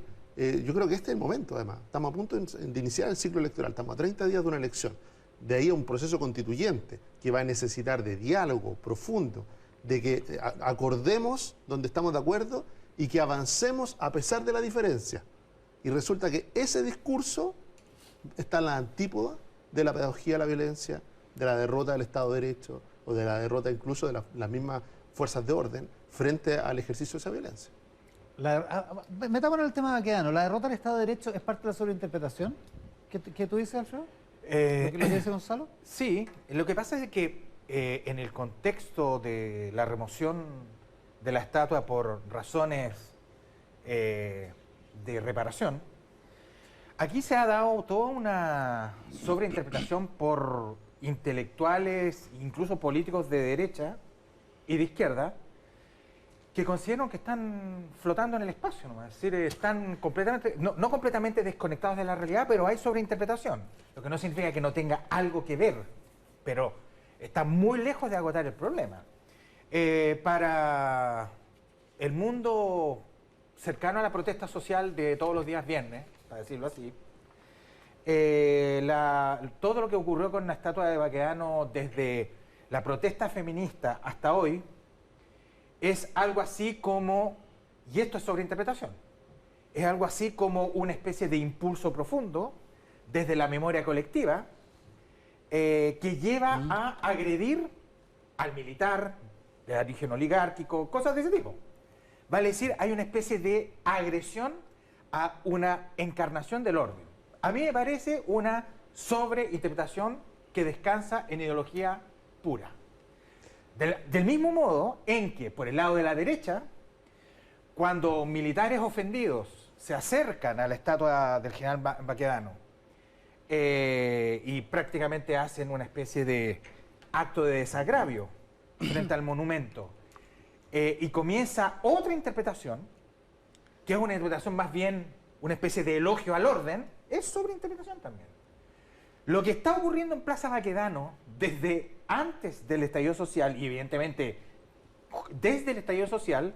Yo creo que este es el momento, además. Estamos a punto de iniciar el ciclo electoral, estamos a 30 días de una elección. De ahí a un proceso constituyente que va a necesitar de diálogo profundo, de que acordemos donde estamos de acuerdo y que avancemos a pesar de la diferencia. Y resulta que ese discurso está en la antípoda de la pedagogía de la violencia, de la derrota del Estado de Derecho o de la derrota incluso de las mismas fuerzas de orden frente al ejercicio de esa violencia. Metamos en el tema de Baquedano. ¿La derrota del Estado de Derecho es parte de la sobreinterpretación? ¿Qué tú dices, Alfredo? ¿Lo que dice Gonzalo? Sí, lo que pasa es que en el contexto de la remoción de la estatua por razones de reparación, aquí se ha dado toda una sobreinterpretación por intelectuales, incluso políticos de derecha y de izquierda, que consideran que están flotando en el espacio, ¿no? Es decir, están completamente, no completamente desconectados de la realidad, pero hay sobreinterpretación, lo que no significa que no tenga algo que ver, pero está muy lejos de agotar el problema. Para el mundo cercano a la protesta social de todos los días viernes, para decirlo así, todo lo que ocurrió con la estatua de Baquedano desde la protesta feminista hasta hoy es algo así como, y esto es sobreinterpretación, es algo así como una especie de impulso profundo desde la memoria colectiva que lleva a agredir al militar, del origen oligárquico, cosas de ese tipo. Vale decir, hay una especie de agresión a una encarnación del orden. A mí me parece una sobreinterpretación que descansa en ideología pura. Del mismo modo en que, por el lado de la derecha, cuando militares ofendidos se acercan a la estatua del general Baquedano y prácticamente hacen una especie de acto de desagravio frente al monumento, y comienza otra interpretación, que es una interpretación más bien una especie de elogio al orden, es sobreinterpretación también. Lo que está ocurriendo en Plaza Baquedano desde antes del estallido social, y evidentemente desde el estallido social,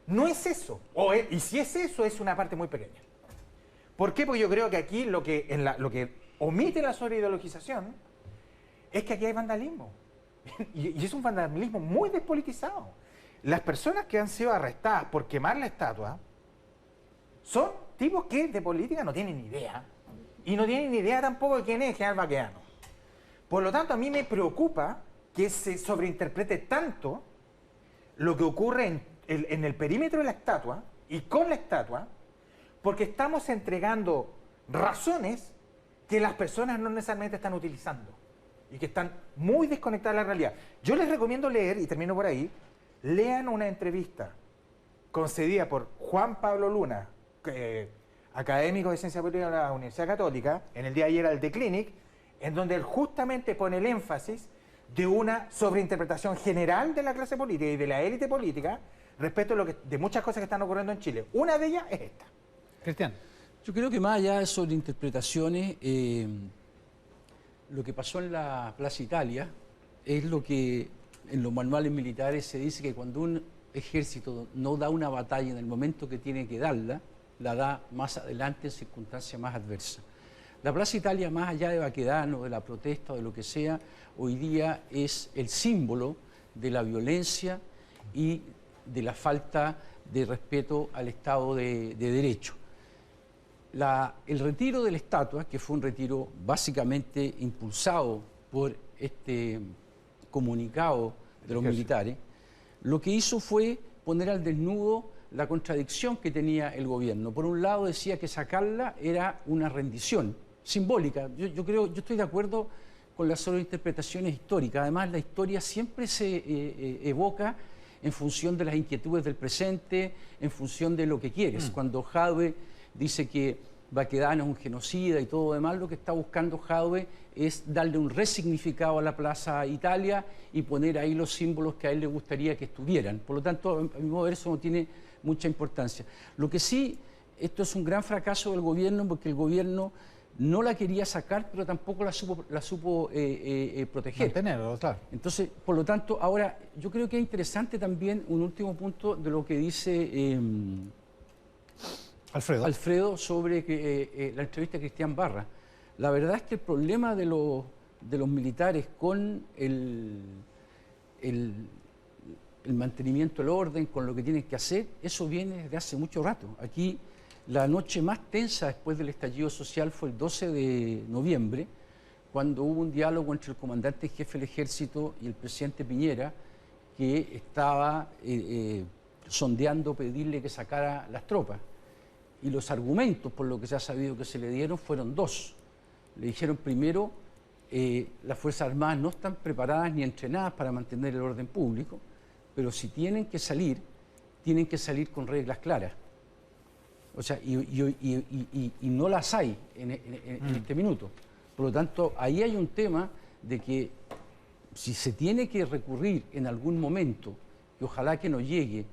no es eso. Y si es eso, es una parte muy pequeña. ¿Por qué? Porque yo creo que aquí lo que omite la sobreideologización es que aquí hay vandalismo. Y es un vandalismo muy despolitizado. Las personas que han sido arrestadas por quemar la estatua son tipos que de política no tienen ni idea. Y no tienen ni idea tampoco de quién es el general Baquedano. Por lo tanto, a mí me preocupa que se sobreinterprete tanto lo que ocurre en el perímetro de la estatua y con la estatua, porque estamos entregando razones que las personas no necesariamente están utilizando y que están muy desconectadas de la realidad. Yo les recomiendo leer, y termino por ahí, lean una entrevista concedida por Juan Pablo Luna, académico de Ciencia Política de la Universidad Católica, en el día de ayer al The Clinic, en donde él justamente pone el énfasis de una sobreinterpretación general de la clase política y de la élite política respecto a de muchas cosas que están ocurriendo en Chile. Una de ellas es esta. Cristian. Yo creo que más allá de sobreinterpretaciones, lo que pasó en la Plaza Italia es lo que en los manuales militares se dice que cuando un ejército no da una batalla en el momento que tiene que darla, la da más adelante en circunstancias más adversas. La Plaza Italia, más allá de Baquedano, de la protesta o de lo que sea, hoy día es el símbolo de la violencia y de la falta de respeto al Estado de Derecho. El retiro de la estatua, que fue un retiro básicamente impulsado por este comunicado de los militares, lo que hizo fue poner al desnudo la contradicción que tenía el gobierno. Por un lado decía que sacarla era una rendición simbólica. Yo estoy de acuerdo con las sobreinterpretaciones históricas. Además, la historia siempre se evoca en función de las inquietudes del presente, en función de lo que quieres. Cuando Jadwe dice que Baquedano es un genocida y todo lo demás, lo que está buscando Jadwe es darle un resignificado a la Plaza Italia y poner ahí los símbolos que a él le gustaría que estuvieran. Por lo tanto, a mi modo de ver, eso no tiene mucha importancia. Lo que sí, esto es un gran fracaso del gobierno, porque el gobierno no la quería sacar, pero tampoco la supo proteger. Mantenerlo, claro. Entonces, por lo tanto, ahora yo creo que es interesante también un último punto de lo que dice Alfredo sobre la entrevista de Cristian Barra. La verdad es que el problema de los militares con el mantenimiento del orden, con lo que tienen que hacer, eso viene desde hace mucho rato. Aquí la noche más tensa después del estallido social fue el 12 de noviembre, cuando hubo un diálogo entre el comandante jefe del ejército y el presidente Piñera, que estaba sondeando pedirle que sacara las tropas. Y los argumentos, por lo que se ha sabido que se le dieron, fueron dos. Le dijeron primero las Fuerzas Armadas no están preparadas ni entrenadas para mantener el orden público, pero si tienen que salir con reglas claras. O sea, y no las hay en este minuto. Por lo tanto, ahí hay un tema de que si se tiene que recurrir en algún momento, y ojalá que no llegue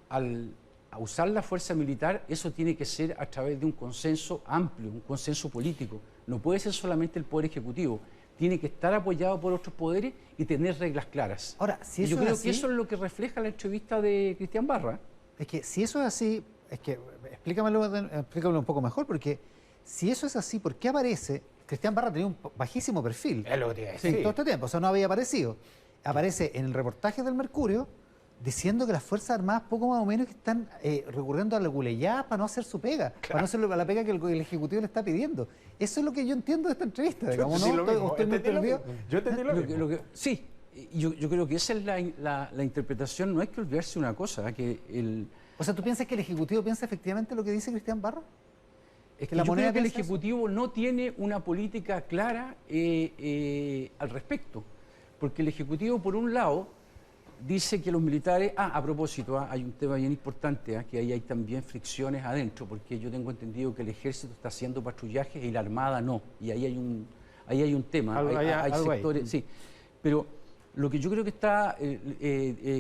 a usar la fuerza militar, eso tiene que ser a través de un consenso amplio, un consenso político. No puede ser solamente el Poder Ejecutivo, tiene que estar apoyado por otros poderes y tener reglas claras. Ahora, si eso yo creo es así, que eso es lo que refleja la entrevista de Cristian Barra. es que si eso es así, es que explícamelo un poco mejor, porque si eso es así, ¿por qué aparece? Cristian Barra tenía un bajísimo perfil Es lo que te iba a decir. en todo este tiempo, o sea, no había aparecido. Aparece en el reportaje del Mercurio diciendo que las Fuerzas Armadas poco más o menos que están recurriendo a la guleyada para no hacer su pega, para no hacer la pega que el Ejecutivo le está pidiendo. Eso es lo que yo entiendo de esta entrevista, digamos, ¿no? Estoy muy perdido. Yo entendí lo mismo. Sí, yo creo que esa es la interpretación. No hay que olvidarse una cosa, que O sea, ¿tú piensas que el Ejecutivo piensa efectivamente lo que dice Cristian Barra? es que la yo moneda creo que el piensa eso. Ejecutivo no tiene una política clara al respecto. Porque el Ejecutivo, por un lado, dice que los militares... a propósito, hay un tema bien importante, que ahí hay también fricciones adentro, porque yo tengo entendido que el Ejército está haciendo patrullajes y la Armada no. Y ahí hay un tema, hay sectores... Sí, pero lo que yo creo que está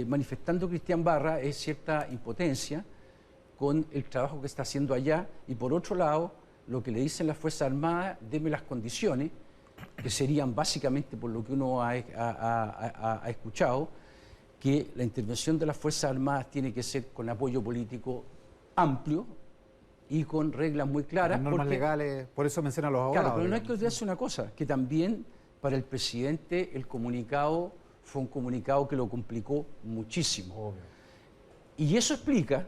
manifestando Cristian Barra es cierta impotencia con el trabajo que está haciendo allá, y por otro lado, lo que le dicen las Fuerzas Armadas, deme las condiciones, que serían básicamente, por lo que uno ha escuchado, que la intervención de las Fuerzas Armadas tiene que ser con apoyo político amplio y con reglas muy claras. Normas legales, por eso menciona a los abogados. Claro, pero no hay que olvidarse una cosa, que también para el presidente el comunicado fue un comunicado que lo complicó muchísimo. Obvio. Y eso explica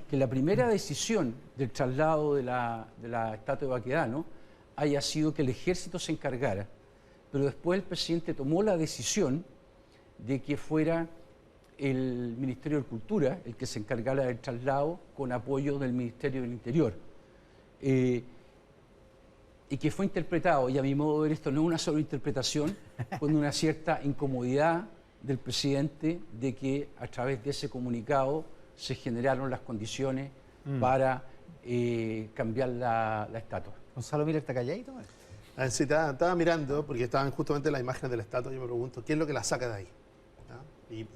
que la primera decisión del traslado de la estatua de Baquedano haya sido que el Ejército se encargara, pero después el presidente tomó la decisión de que fuera el Ministerio de Cultura el que se encargara del traslado con apoyo del Ministerio del Interior. Y que fue interpretado, y a mi modo de ver esto no es una sola interpretación, con una cierta incomodidad del presidente de que a través de ese comunicado se generaron las condiciones para cambiar la estatua. Gonzalo Miller está calladito. Sí, estaba mirando, porque estaban justamente las imágenes de la estatua, yo me pregunto, ¿qué es lo que la saca de ahí? ¿Ya?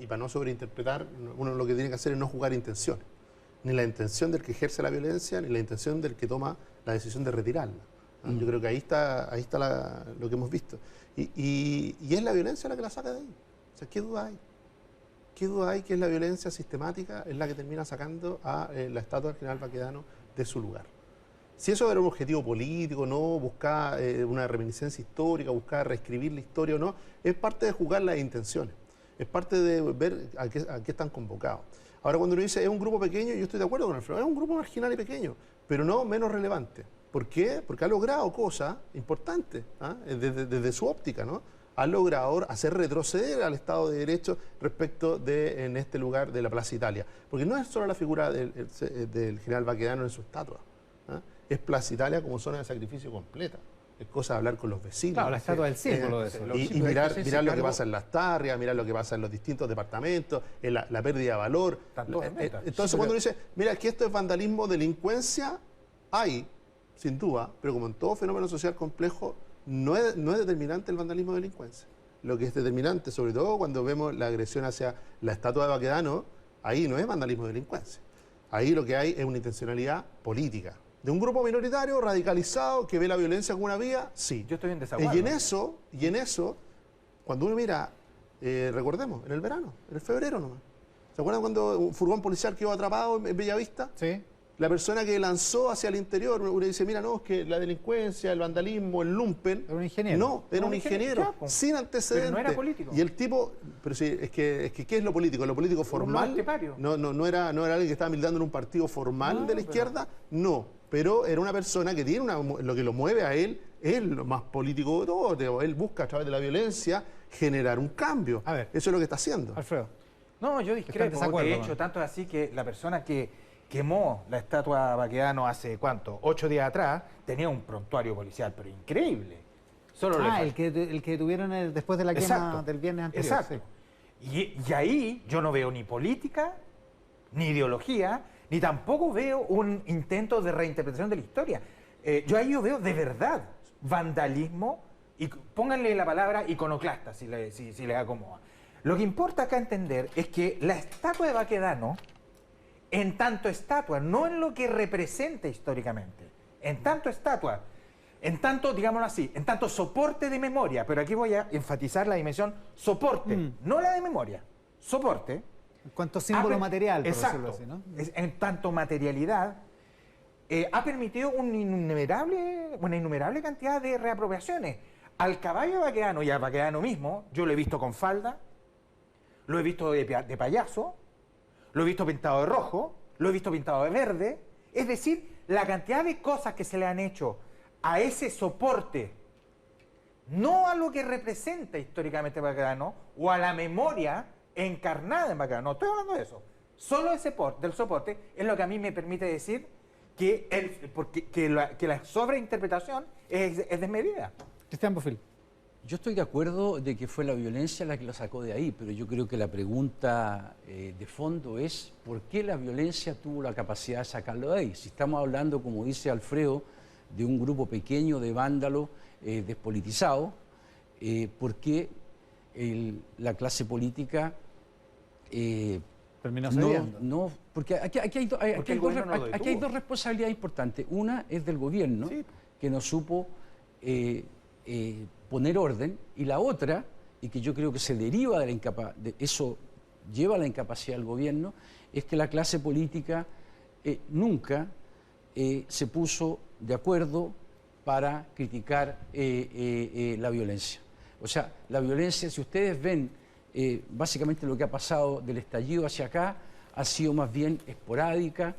Y para no sobreinterpretar, uno lo que tiene que hacer es no jugar intenciones. Ni la intención del que ejerce la violencia, ni la intención del que toma la decisión de retirarla. Yo creo que ahí está lo que hemos visto. Y es la violencia la que la saca de ahí. O sea, ¿qué duda hay? ¿Qué duda hay que es la violencia sistemática es la que termina sacando a la estatua del general Baquedano de su lugar? Si eso era un objetivo político, no buscar una reminiscencia histórica, buscar reescribir la historia o no, es parte de jugar las intenciones, es parte de ver a qué están convocados. Ahora, cuando uno dice es un grupo pequeño, yo estoy de acuerdo con Alfredo, es un grupo marginal y pequeño, pero no menos relevante. ¿Por qué? Porque ha logrado cosas importantes, desde su óptica, ¿no? Ha logrado hacer retroceder al Estado de Derecho respecto de, en este lugar, de la Plaza Italia. Porque no es solo la figura del general Baquedano en su estatua, es Plaza Italia como zona de sacrificio completa. Es cosa de hablar con los vecinos. Claro, la estatua del símbolo de eso. Y mirar lo que pasa en Las Tarrias, mirar lo que pasa en los distintos departamentos, en la pérdida de valor. Entonces, cuando uno dice, mira, que esto es vandalismo, delincuencia, hay, sin duda, pero como en todo fenómeno social complejo, no es determinante el vandalismo de delincuencia. Lo que es determinante, sobre todo cuando vemos la agresión hacia la estatua de Baquedano, ahí no es vandalismo de delincuencia. Ahí lo que hay es una intencionalidad política. De un grupo minoritario, radicalizado, que ve la violencia como una vía, sí. Yo estoy en desacuerdo. Y en eso, cuando uno mira, recordemos, en el verano, en el febrero nomás. ¿Se acuerdan cuando un furgón policial quedó atrapado en Bellavista? Sí. La persona que lanzó hacia el interior, uno dice, mira, no, es que la delincuencia, el vandalismo, el lumpen... Era un ingeniero. No, era un ingeniero, sin antecedentes. Pero no era político. Y el tipo, pero sí, es que ¿qué es lo político? ¿Lo político formal? No era alguien que estaba militando en un partido formal de la izquierda, no. Pero era una persona que tiene lo que lo mueve a él es lo más político de todo. Él busca a través de la violencia generar un cambio. A ver. Eso es lo que está haciendo. Alfredo. No, yo discrepo. De hecho, tanto es así que la persona que quemó la estatua Baquedano hace, ¿cuánto? 8 días atrás, tenía un prontuario policial, pero increíble. Solo le falta. el que tuvieron después de la quema Exacto. del viernes anterior. Exacto. Y ahí yo no veo ni política, ni ideología, ni tampoco veo un intento de reinterpretación de la historia. Yo veo de verdad vandalismo, y pónganle la palabra iconoclasta si les acomoda. Lo que importa acá entender es que la estatua de Baquedano, en tanto estatua, no en lo que representa históricamente, en tanto estatua, en tanto, digámoslo así, en tanto soporte de memoria, pero aquí voy a enfatizar la dimensión soporte, no la de memoria, soporte. En cuanto a símbolo material, por exacto, decirlo así, ¿no? En tanto materialidad, ha permitido una innumerable cantidad de reapropiaciones. Al caballo de Baquedano y a Baquedano mismo, yo lo he visto con falda, lo he visto de payaso, lo he visto pintado de rojo, lo he visto pintado de verde. Es decir, la cantidad de cosas que se le han hecho a ese soporte, no a lo que representa históricamente Baquedano o a la memoria encarnada en Baquedano. No estoy hablando de eso. Solo del soporte es lo que a mí me permite decir que la sobreinterpretación es desmedida. Cristian Bofill. Yo estoy de acuerdo de que fue la violencia la que lo sacó de ahí, pero yo creo que la pregunta de fondo es ¿por qué la violencia tuvo la capacidad de sacarlo de ahí? Si estamos hablando, como dice Alfredo, de un grupo pequeño de vándalos despolitizados, ¿por qué la clase política terminó cediendo? No, porque aquí hay dos responsabilidades importantes. Una es del gobierno, sí, que no supo poner orden, y la otra, y que yo creo que se deriva de eso lleva a la incapacidad del gobierno, es que la clase política nunca se puso de acuerdo para criticar la violencia. O sea, la violencia, si ustedes ven básicamente lo que ha pasado del estallido hacia acá, ha sido más bien esporádica,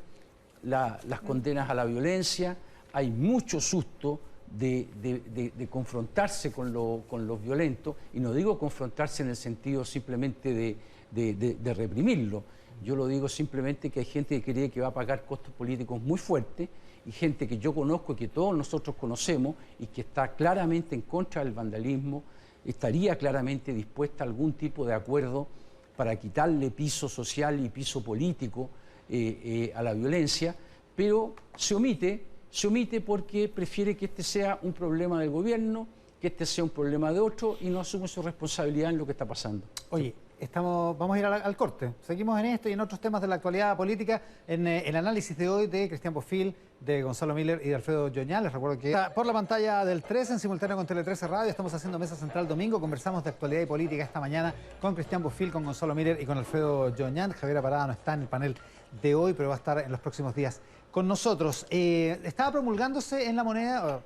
las condenas a la violencia, hay mucho susto de confrontarse con los violentos, y no digo confrontarse en el sentido simplemente de reprimirlo, yo lo digo simplemente que hay gente que cree que va a pagar costos políticos muy fuertes, y gente que yo conozco y que todos nosotros conocemos y que está claramente en contra del vandalismo, estaría claramente dispuesta a algún tipo de acuerdo para quitarle piso social y piso político a la violencia, pero se omite porque prefiere que este sea un problema del gobierno, que este sea un problema de otro, y no asume su responsabilidad en lo que está pasando. Oye, vamos a ir al corte. Seguimos en esto y en otros temas de la actualidad política, en el análisis de hoy de Cristian Bofill, de Gonzalo Miller y de Alfredo Yoñán. Les recuerdo que está por la pantalla del 13 en simultáneo con Tele 13 Radio. Estamos haciendo Mesa Central domingo. Conversamos de actualidad y política esta mañana con Cristian Bofill, con Gonzalo Miller y con Alfredo Yoñán. Javier Parada no está en el panel de hoy, pero va a estar en los próximos días con nosotros. Estaba promulgándose en La Moneda,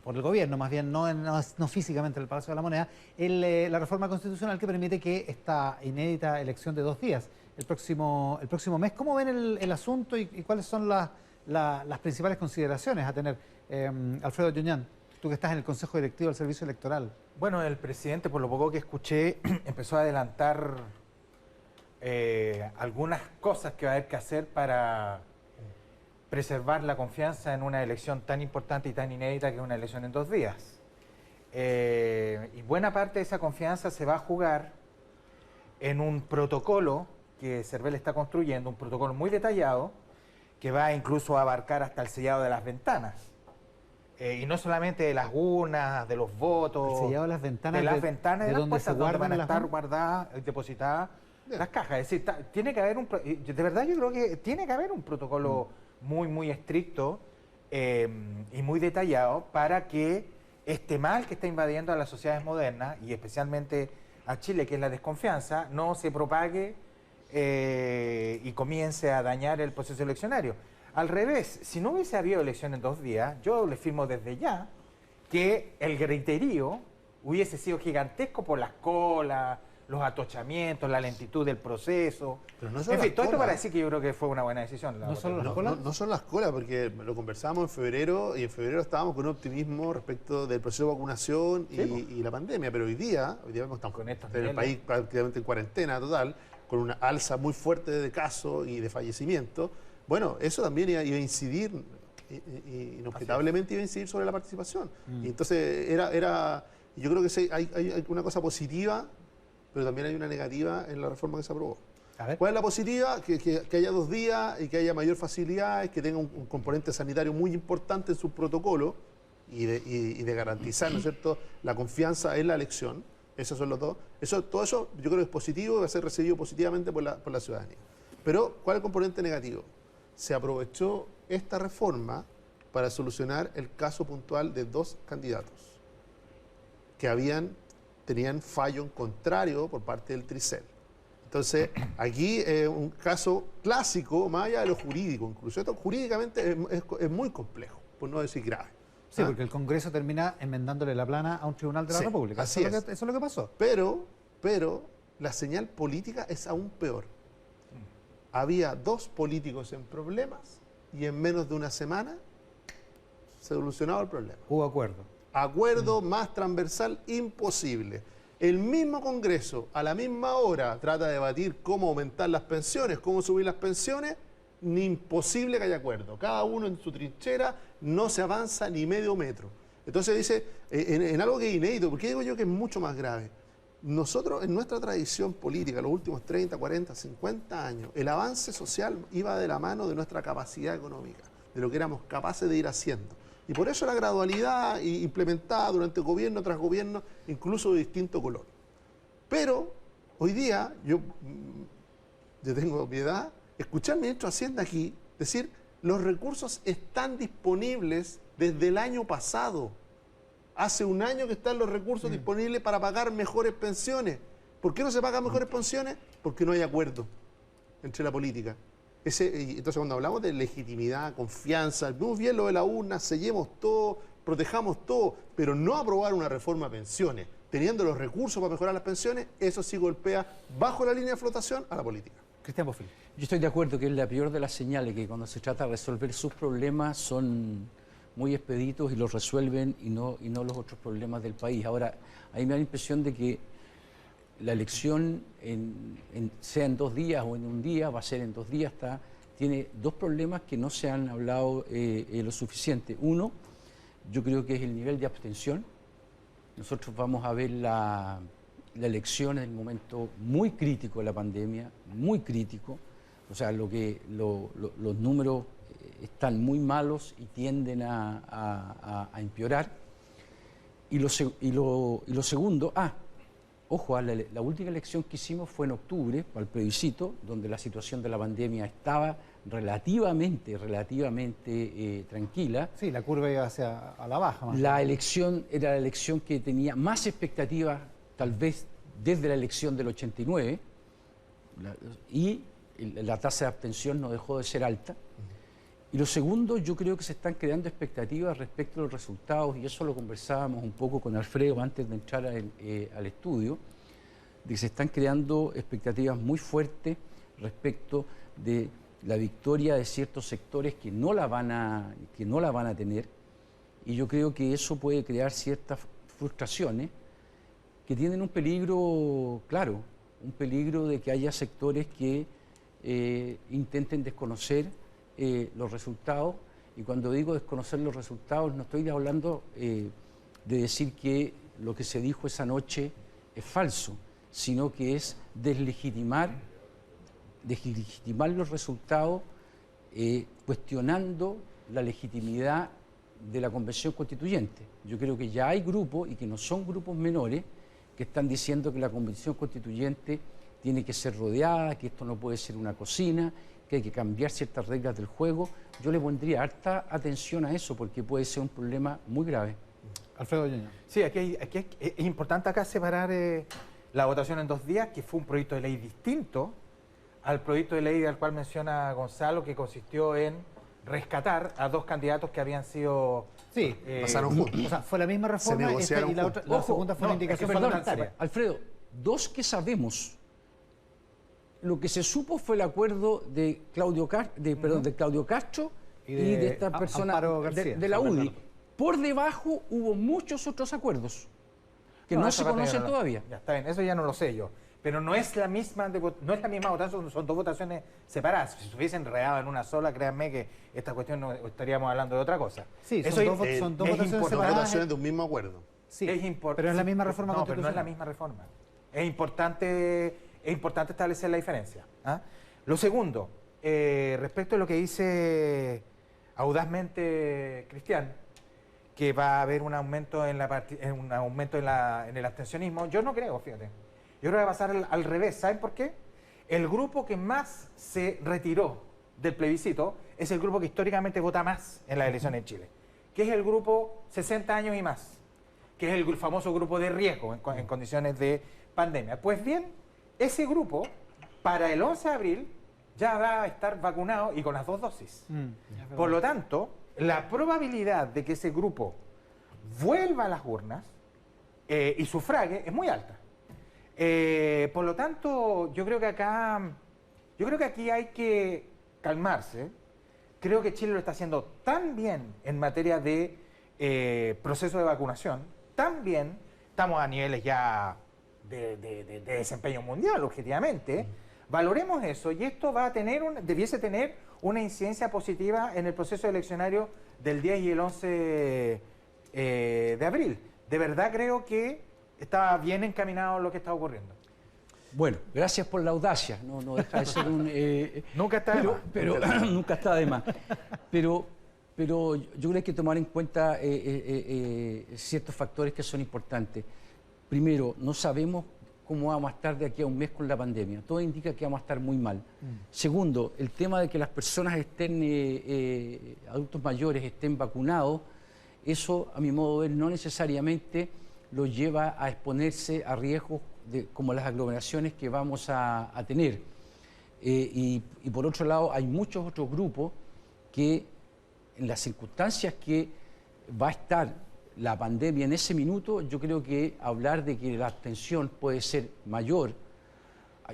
por el gobierno más bien, no físicamente en el Palacio de la Moneda, la reforma constitucional que permite que esta inédita elección de 2 días, el próximo mes. ¿Cómo ven el asunto y cuáles son las principales consideraciones a tener? Alfredo Yoñán, tú que estás en el Consejo Directivo del Servicio Electoral. Bueno, el presidente, por lo poco que escuché, empezó a adelantar algunas cosas que va a haber que hacer para preservar la confianza en una elección tan importante y tan inédita que es una elección en 2 días. Y buena parte de esa confianza se va a jugar en un protocolo que Cervel está construyendo, un protocolo muy detallado, que va incluso a abarcar hasta el sellado de las ventanas. Y no solamente de las urnas, de los votos, el sellado de las ventanas, de las puertas donde van a estar guardadas, depositadas las cajas. Es decir, tiene que haber de verdad yo creo que tiene que haber un protocolo muy estricto y muy detallado para que este mal que está invadiendo a las sociedades modernas y especialmente a Chile, que es la desconfianza, no se propague y comience a dañar el proceso eleccionario. Al revés, si no hubiese habido elección en 2 días, yo le firmo desde ya que el griterío hubiese sido gigantesco por las colas, los atochamientos, la lentitud del proceso. Pero no en fin, todo esto para decir que yo creo que fue una buena decisión. ¿No son las colas? No son las colas, porque lo conversamos en febrero y en febrero estábamos con un optimismo respecto del proceso de vacunación y la pandemia, pero hoy día estamos con estos en el país prácticamente en cuarentena total, con una alza muy fuerte de casos y de fallecimientos. Bueno, eso también iba a incidir, inobjetablemente iba a incidir sobre la participación. Y entonces era Y yo creo que sí, hay una cosa positiva, pero también hay una negativa en la reforma que se aprobó. A ver. ¿Cuál es la positiva? Que haya 2 días y que haya mayor facilidad, que tenga un componente sanitario muy importante en su protocolo y de garantizar, ¿no es cierto?, la confianza en la elección. Esos son los dos. Todo eso yo creo que es positivo y va a ser recibido positivamente por la ciudadanía. Pero, ¿cuál es el componente negativo? Se aprovechó esta reforma para solucionar el caso puntual de 2 candidatos que tenían fallo en contrario por parte del Tricel. Entonces, aquí es un caso clásico, más allá de lo jurídico incluso. Esto jurídicamente es muy complejo, por no decir grave. Sí, porque el Congreso termina enmendándole la plana a un tribunal de la Sí, República. así es. Eso es lo que pasó. Pero la señal política es aún peor. Había 2 políticos en problemas y en menos de una semana se solucionaba el problema. Hubo acuerdo. Acuerdo más transversal imposible. El mismo Congreso, a la misma hora, trata de debatir cómo aumentar las pensiones, cómo subir las pensiones, ni imposible que haya acuerdo. Cada uno en su trinchera, no se avanza ni medio metro. Entonces dice, en algo que es inédito, porque digo yo que es mucho más grave. Nosotros, en nuestra tradición política, los últimos 30, 40, 50 años, el avance social iba de la mano de nuestra capacidad económica, de lo que éramos capaces de ir haciendo. Y por eso la gradualidad implementada durante gobierno tras gobierno, incluso de distinto color. Pero hoy día, yo tengo mi edad, escuchar al ministro de Hacienda aquí decir, los recursos están disponibles desde el año pasado. Hace un año que están los recursos disponibles para pagar mejores pensiones. ¿Por qué no se pagan mejores pensiones? Porque no hay acuerdo entre la política. Entonces, cuando hablamos de legitimidad, confianza, vemos bien lo de la urna, sellemos todo, protejamos todo, pero no aprobar una reforma a pensiones, teniendo los recursos para mejorar las pensiones, eso sí golpea bajo la línea de flotación a la política. Cristian Bofill. Yo estoy de acuerdo que es la peor de las señales, que cuando se trata de resolver sus problemas son muy expeditos y los resuelven y no los otros problemas del país. Ahora, a mí me da la impresión de que la elección, sea en 2 días o en un día, va a ser en 2 días, tiene 2 problemas que no se han hablado lo suficiente. Uno, yo creo que es el nivel de abstención. Nosotros vamos a ver la elección en el momento muy crítico de la pandemia, muy crítico. O sea, los números están muy malos y tienden a empeorar. Y lo segundo, ojo, la última elección que hicimos fue en octubre, para el plebiscito, donde la situación de la pandemia estaba relativamente tranquila. Sí, la curva iba a la baja. La elección era la elección que tenía más expectativas, tal vez desde la elección del 89, y la tasa de abstención no dejó de ser alta. Y lo segundo, yo creo que se están creando expectativas respecto a los resultados, y eso lo conversábamos un poco con Alfredo antes de entrar al estudio, de que se están creando expectativas muy fuertes respecto de la victoria de ciertos sectores que no la van a tener, y yo creo que eso puede crear ciertas frustraciones que tienen un peligro, claro, un peligro de que haya sectores que intenten desconocer los resultados. Y cuando digo desconocer los resultados, no estoy hablando de decir que lo que se dijo esa noche es falso, sino que es deslegitimar los resultados, cuestionando la legitimidad de la Convención Constituyente. Yo creo que ya hay grupos, y que no son grupos menores, que están diciendo que la Convención Constituyente tiene que ser rodeada, que esto no puede ser una cocina, que hay que cambiar ciertas reglas del juego. Yo le pondría harta atención a eso, porque puede ser un problema muy grave. Alfredo Ñuñoa. Sí, aquí es importante acá separar la votación en 2 días, que fue un proyecto de ley distinto al proyecto de ley al cual menciona Gonzalo, que consistió en rescatar a 2 candidatos que habían sido... Sí, pasaron juntos. O sea, fue la misma reforma y la segunda fue una indicación parlamentaria. Alfredo, 2 que sabemos. Lo que se supo fue el acuerdo de Claudio Castro y de esta persona de la UDI. Por debajo hubo muchos otros acuerdos que no se conocen todavía. Ya, está bien, eso ya no lo sé yo. Pero no es la misma votación, son 2 votaciones separadas. Si estuviesen enredadas en una sola, créanme que esta cuestión no estaríamos hablando de otra cosa. Sí, son 2 votaciones separadas. 2 votaciones de un mismo acuerdo. Sí, pero es la misma reforma no, pero no es la constitucional. misma reforma. Es importante establecer la diferencia. ¿Ah? Lo segundo, respecto a lo que dice audazmente Cristian, que va a haber un aumento en el abstencionismo, yo no creo, fíjate. Yo creo que va a pasar al revés. ¿Saben por qué? El grupo que más se retiró del plebiscito es el grupo que históricamente vota más en las elecciones en Chile, que es el grupo 60 años y más, que es el famoso grupo de riesgo en condiciones de pandemia. Pues bien, ese grupo, para el 11 de abril, ya va a estar vacunado y con las 2 dosis. Por lo tanto, la probabilidad de que ese grupo vuelva a las urnas y sufrague es muy alta. Por lo tanto, yo creo que aquí hay que calmarse. Creo que Chile lo está haciendo tan bien en materia de proceso de vacunación, tan bien, estamos a niveles ya de desempeño mundial, objetivamente. Valoremos eso y esto debiese tener una incidencia positiva en el proceso eleccionario del 10 y el 11 de abril. De verdad creo que está bien encaminado lo que está ocurriendo. Bueno, gracias por la audacia, no deja de ser un... Nunca está de más. Pero nunca está de más. Pero yo creo que hay que tomar en cuenta ciertos factores que son importantes. Primero, no sabemos cómo vamos a estar de aquí a un mes con la pandemia. Todo indica que vamos a estar muy mal. Segundo, el tema de que las personas adultos mayores estén vacunados, eso, a mi modo de ver, no necesariamente los lleva a exponerse a riesgos como las aglomeraciones que vamos a tener. Y por otro lado, hay muchos otros grupos que, en las circunstancias que va a estar la pandemia en ese minuto, yo creo que hablar de que la abstención puede ser mayor.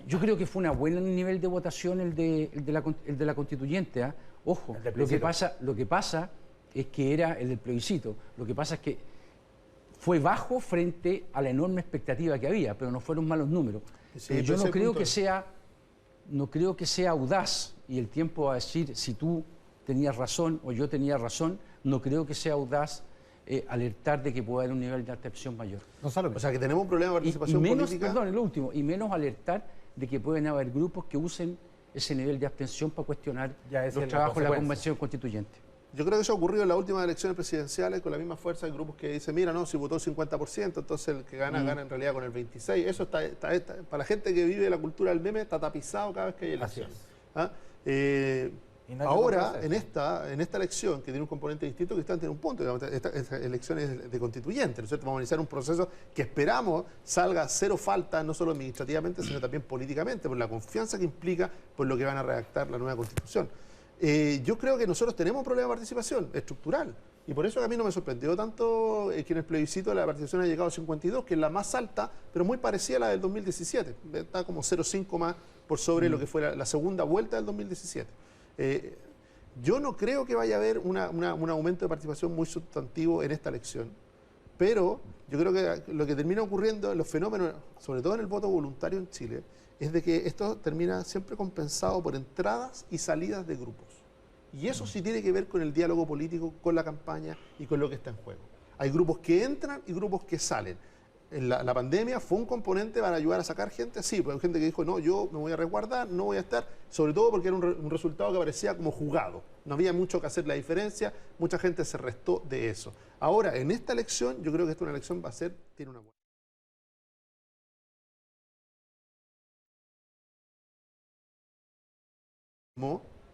Yo creo que fue un buen nivel de votación el de la constituyente. ¿Eh? Ojo, lo que pasa es que era el del plebiscito. Lo que pasa es que fue bajo frente a la enorme expectativa que había, pero no fueron malos números. Sí, yo no creo que sea audaz, y el tiempo va a decir si tú tenías razón o yo tenía razón, no creo que sea audaz alertar de que puede haber un nivel de abstención mayor. Gonzalo, o sea, que tenemos un problema de participación política. Perdón, lo último, y menos alertar de que pueden haber grupos que usen ese nivel de abstención para cuestionar los trabajos de la Convención Constituyente. Yo creo que eso ha ocurrido en las últimas elecciones presidenciales con la misma fuerza de grupos que dicen, mira, no, si votó el 50%, entonces el que gana, gana en realidad con el 26%. Eso está, para la gente que vive la cultura del meme, está tapizado cada vez que hay elecciones. ¿Ah? Ahora, en esta elección, que tiene un componente distinto, Cristian tiene un punto, digamos, esta elección es de constituyente, ¿no es cierto? Vamos a iniciar un proceso que esperamos salga cero falta, no solo administrativamente, sino también políticamente, por la confianza que implica por lo que van a redactar la nueva Constitución. Yo creo que nosotros tenemos un problema de participación estructural, y por eso a mí no me sorprendió tanto que en el plebiscito la participación haya llegado a 52, que es la más alta, pero muy parecida a la del 2017, está como 0,5 más por sobre lo que fue la segunda vuelta del 2017. Yo no creo que vaya a haber un aumento de participación muy sustantivo en esta elección, pero yo creo que lo que termina ocurriendo en los fenómenos, sobre todo en el voto voluntario en Chile, es de que esto termina siempre compensado por entradas y salidas de grupos. Y eso sí tiene que ver con el diálogo político, con la campaña y con lo que está en juego. Hay grupos que entran y grupos que salen. La pandemia fue un componente para ayudar a sacar gente, sí, pero hay gente que dijo, no, yo me voy a resguardar, no voy a estar, sobre todo porque era un resultado que parecía como jugado. No había mucho que hacer la diferencia, mucha gente se restó de eso. Ahora, en esta elección, yo creo que esta una elección tiene una buena.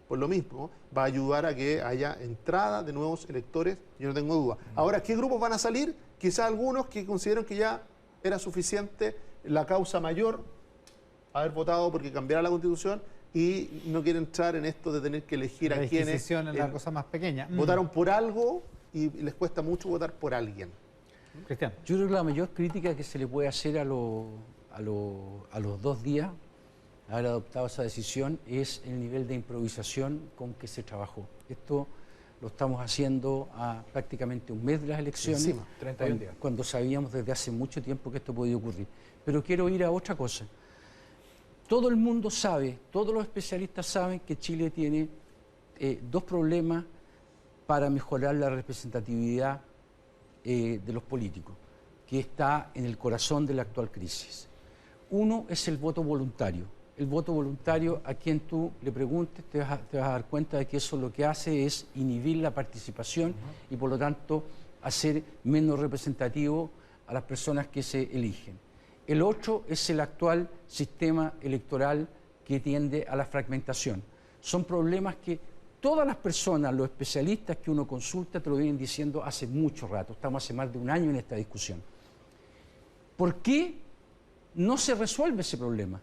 Por lo mismo, va a ayudar a que haya entrada de nuevos electores, yo no tengo duda. Ahora, ¿qué grupos van a salir? Quizás algunos que consideran que ya era suficiente la causa mayor, haber votado porque cambiara la Constitución, y no quieren entrar en esto de tener que elegir a quienes... La disquisición es la cosa más pequeña. Votaron por algo y les cuesta mucho votar por alguien. Cristian. Yo creo que la mayor crítica que se le puede hacer a los 2 días haber adoptado esa decisión es el nivel de improvisación con que se trabajó. Esto lo estamos haciendo a prácticamente un mes de las elecciones, Encima, 31 días. cuando sabíamos desde hace mucho tiempo que esto podía ocurrir. Pero quiero ir a otra cosa. Todo el mundo sabe, todos los especialistas saben que Chile tiene 2 problemas para mejorar la representatividad de los políticos. que está en el corazón de la actual crisis. Uno es el voto voluntario. El voto voluntario, a quien tú le preguntes, te vas a dar cuenta de que eso lo que hace es inhibir la participación y por lo tanto hacer menos representativo a las personas que se eligen. El otro es el actual sistema electoral que tiende a la fragmentación. Son problemas que todas las personas, los especialistas que uno consulta, te lo vienen diciendo hace mucho rato. Estamos hace más de un año en esta discusión. ¿Por qué no se resuelve ese problema?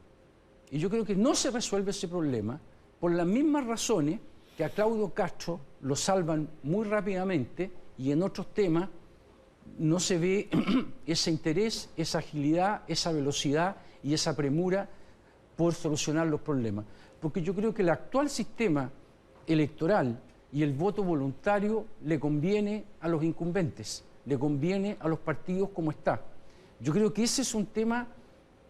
Y yo creo que no se resuelve ese problema por las mismas razones que a Claudio Castro lo salvan muy rápidamente y en otros temas no se ve ese interés, esa agilidad, esa velocidad y esa premura por solucionar los problemas. Porque yo creo que el actual sistema electoral y el voto voluntario le conviene a los incumbentes, le conviene a los partidos como está. Yo creo que ese es un tema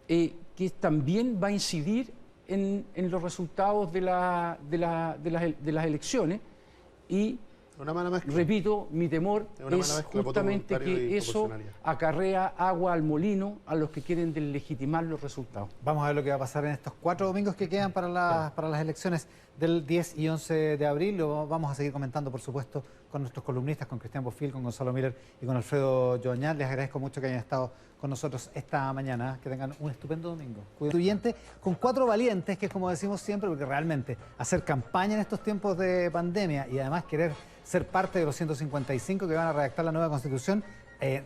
que también va a incidir en los resultados de las elecciones y una mala mezcla. repito, mi temor es justamente que eso acarrea agua al molino a los que quieren deslegitimar los resultados. Vamos a ver lo que va a pasar en estos 4 domingos que quedan para las elecciones del 10 y 11 de abril. Lo vamos a seguir comentando, por supuesto, con nuestros columnistas, con Cristian Bofill, con Gonzalo Miller y con Alfredo Joñar. Les agradezco mucho que hayan estado con nosotros esta mañana. Que tengan un estupendo domingo. Constituyente con 4 valientes, que es como decimos siempre, porque realmente hacer campaña en estos tiempos de pandemia y además querer ser parte de los 155 que van a redactar la nueva Constitución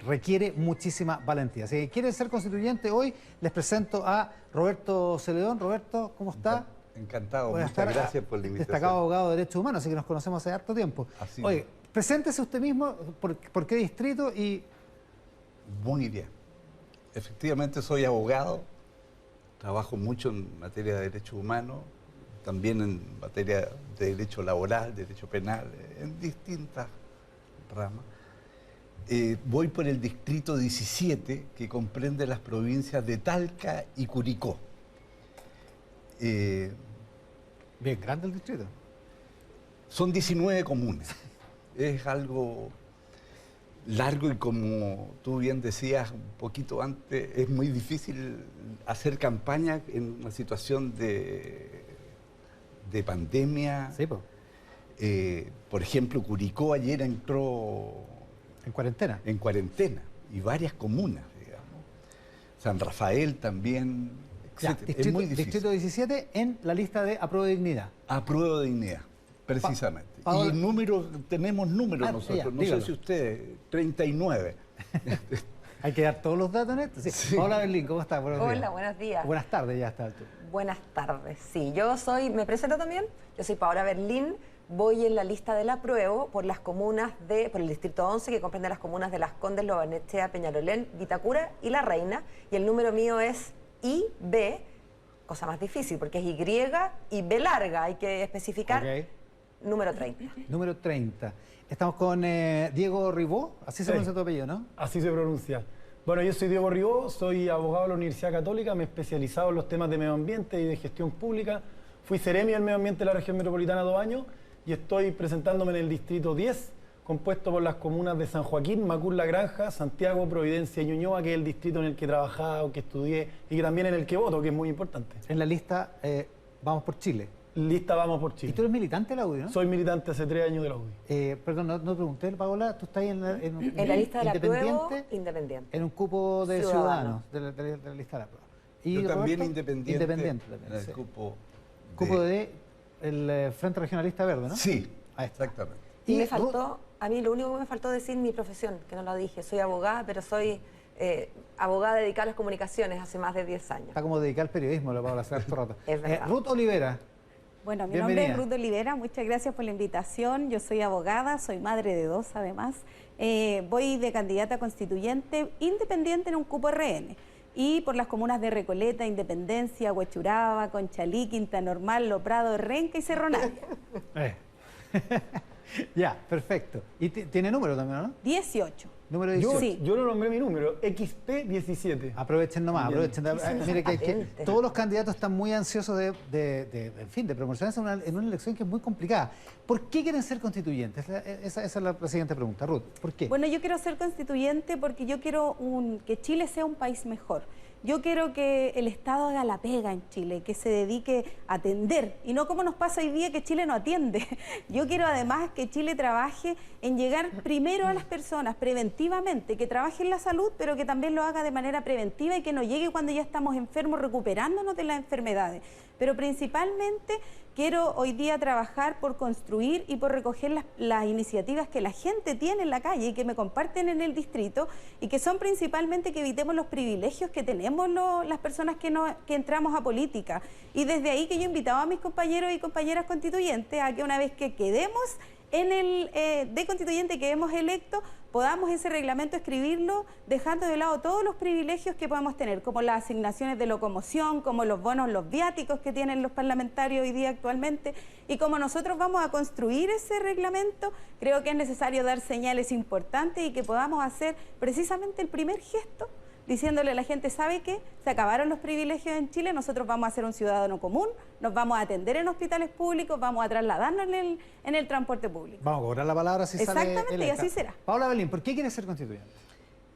requiere muchísima valentía. Si quieren ser constituyente hoy, les presento a Roberto Celedón. Roberto, ¿cómo está? Encantado, muchas gracias por la invitación. Destacado abogado de Derechos Humanos, así que nos conocemos hace harto tiempo. Oye, preséntese usted mismo, por qué distrito y... Muy bien. Efectivamente soy abogado, trabajo mucho en materia de derechos humanos, también en materia de derecho laboral, derecho penal, en distintas ramas. Voy por el distrito 17, que comprende las provincias de Talca y Curicó. Bien grande el distrito. Son 19 comunas. Es algo largo y, como tú bien decías un poquito antes, es muy difícil hacer campaña en una situación de pandemia. Sí, pues. Por ejemplo, Curicó ayer entró en cuarentena. En cuarentena, y varias comunas, digamos. San Rafael también, etc. Es muy difícil. Distrito 17 en la lista de apruebo de dignidad. Apruebo de dignidad, precisamente. Y números, tenemos números nosotros, no sé si ustedes, 39. Hay que dar todos los datos en esto. Sí. Sí. Paola Berlín, ¿cómo estás? Hola, buenos días. Buenas tardes, ya está. Buenas tardes, sí. ¿Me presento también? Yo soy Paola Berlín, voy en la lista del apruebo por las comunas por el distrito 11, que comprende las comunas de Las Condes, Lo Barnechea, Peñalolén, Vitacura y La Reina. Y el número mío es IB, cosa más difícil, porque es Y y B larga, hay que especificar. Okay. Número 30. Número 30. Estamos con Diego Ribó, así se pronuncia tu apellido, ¿no? Así se pronuncia. Bueno, yo soy Diego Ribó, soy abogado de la Universidad Católica, me he especializado en los temas de medio ambiente y de gestión pública. Fui seremi del medio ambiente de la región metropolitana 2 años y estoy presentándome en el distrito 10, compuesto por las comunas de San Joaquín, Macul, La Granja, Santiago, Providencia y Ñuñoa, que es el distrito en el que he trabajado, que estudié y que también en el que voto, que es muy importante. En la lista Vamos por Chile. Lista Vamos por Chile. ¿Y tú eres militante de la UDI, no? Soy militante hace 3 años de la UDI. Perdón, no pregunté, Paola, ¿tú estás ahí en la lista de la apruebo, independiente? En un cupo de ciudadanos de la lista de la apruebo. ¿Y yo Roberto? también independiente también, en el cupo de el Frente Regionalista Verde, ¿no? Sí, exactamente. Y me faltó, a mí lo único que me faltó decir mi profesión, que no lo dije. Soy abogada, pero soy abogada dedicada a las comunicaciones hace más de 10 años. Está como dedicada al periodismo, lo Paola, hace harto rato. Es verdad. Ruth Olivera. Bueno, mi nombre es Ruth Olivera, muchas gracias por la invitación. Yo soy abogada, soy madre de 2 además. Voy de candidata constituyente independiente en un cupo RN. Y por las comunas de Recoleta, Independencia, Huechuraba, Conchalí, Quinta Normal, Lo Prado, Renca y Cerro Navia. Ya, perfecto. Y tiene número también, ¿no? 18. Número 18. Yo no nombré mi número, XP17. Aprovechen nomás, aprovechen. Mire que todos los candidatos están muy ansiosos en fin, de promocionarse en una elección que es muy complicada. ¿Por qué quieren ser constituyentes? Esa es la siguiente pregunta. Ruth, ¿por qué? Bueno, yo quiero ser constituyente porque yo quiero que Chile sea un país mejor. Yo quiero que el Estado haga la pega en Chile, que se dedique a atender, y no como nos pasa hoy día que Chile no atiende. Yo quiero además que Chile trabaje en llegar primero a las personas preventivamente, que trabaje en la salud, pero que también lo haga de manera preventiva y que no llegue cuando ya estamos enfermos recuperándonos de las enfermedades. Pero principalmente quiero hoy día trabajar por construir y por recoger las iniciativas que la gente tiene en la calle y que me comparten en el distrito, y que son principalmente que evitemos los privilegios que tenemos las personas que entramos a política. Y desde ahí que yo he invitado a mis compañeros y compañeras constituyentes a que una vez que quedemos en el de constituyente que hemos electo, podamos ese reglamento escribirlo dejando de lado todos los privilegios que podemos tener, como las asignaciones de locomoción, como los bonos, los viáticos que tienen los parlamentarios hoy día actualmente. Y como nosotros vamos a construir ese reglamento, creo que es necesario dar señales importantes y que podamos hacer precisamente el primer gesto, diciéndole a la gente, ¿sabe qué? Se acabaron los privilegios en Chile, nosotros vamos a ser un ciudadano común, nos vamos a atender en hospitales públicos, vamos a trasladarnos en el transporte público. Vamos a cobrar la palabra si sale Exactamente, electa. y así será. Paula Belín, ¿por qué quieres ser constituyente?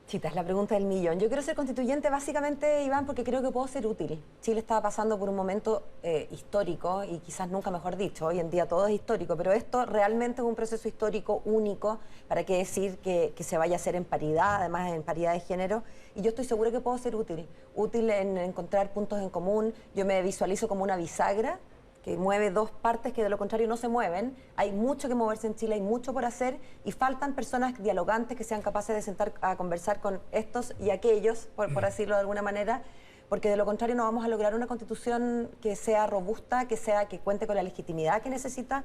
Chita, es la pregunta del millón. Yo quiero ser constituyente básicamente, Iván, porque creo que puedo ser útil. Chile estaba pasando por un momento histórico, y quizás nunca mejor dicho, hoy en día todo es histórico, pero esto realmente es un proceso histórico único, para qué decir que se vaya a hacer en paridad, además en paridad de género, y yo estoy segura que puedo ser útil en encontrar puntos en común. Yo me visualizo como una bisagra que mueve dos partes que de lo contrario no se mueven. Hay mucho que moverse en Chile, hay mucho por hacer, y faltan personas dialogantes que sean capaces de sentar a conversar con estos y aquellos, por decirlo de alguna manera, porque de lo contrario no vamos a lograr una constitución que sea robusta, que cuente con la legitimidad que necesita,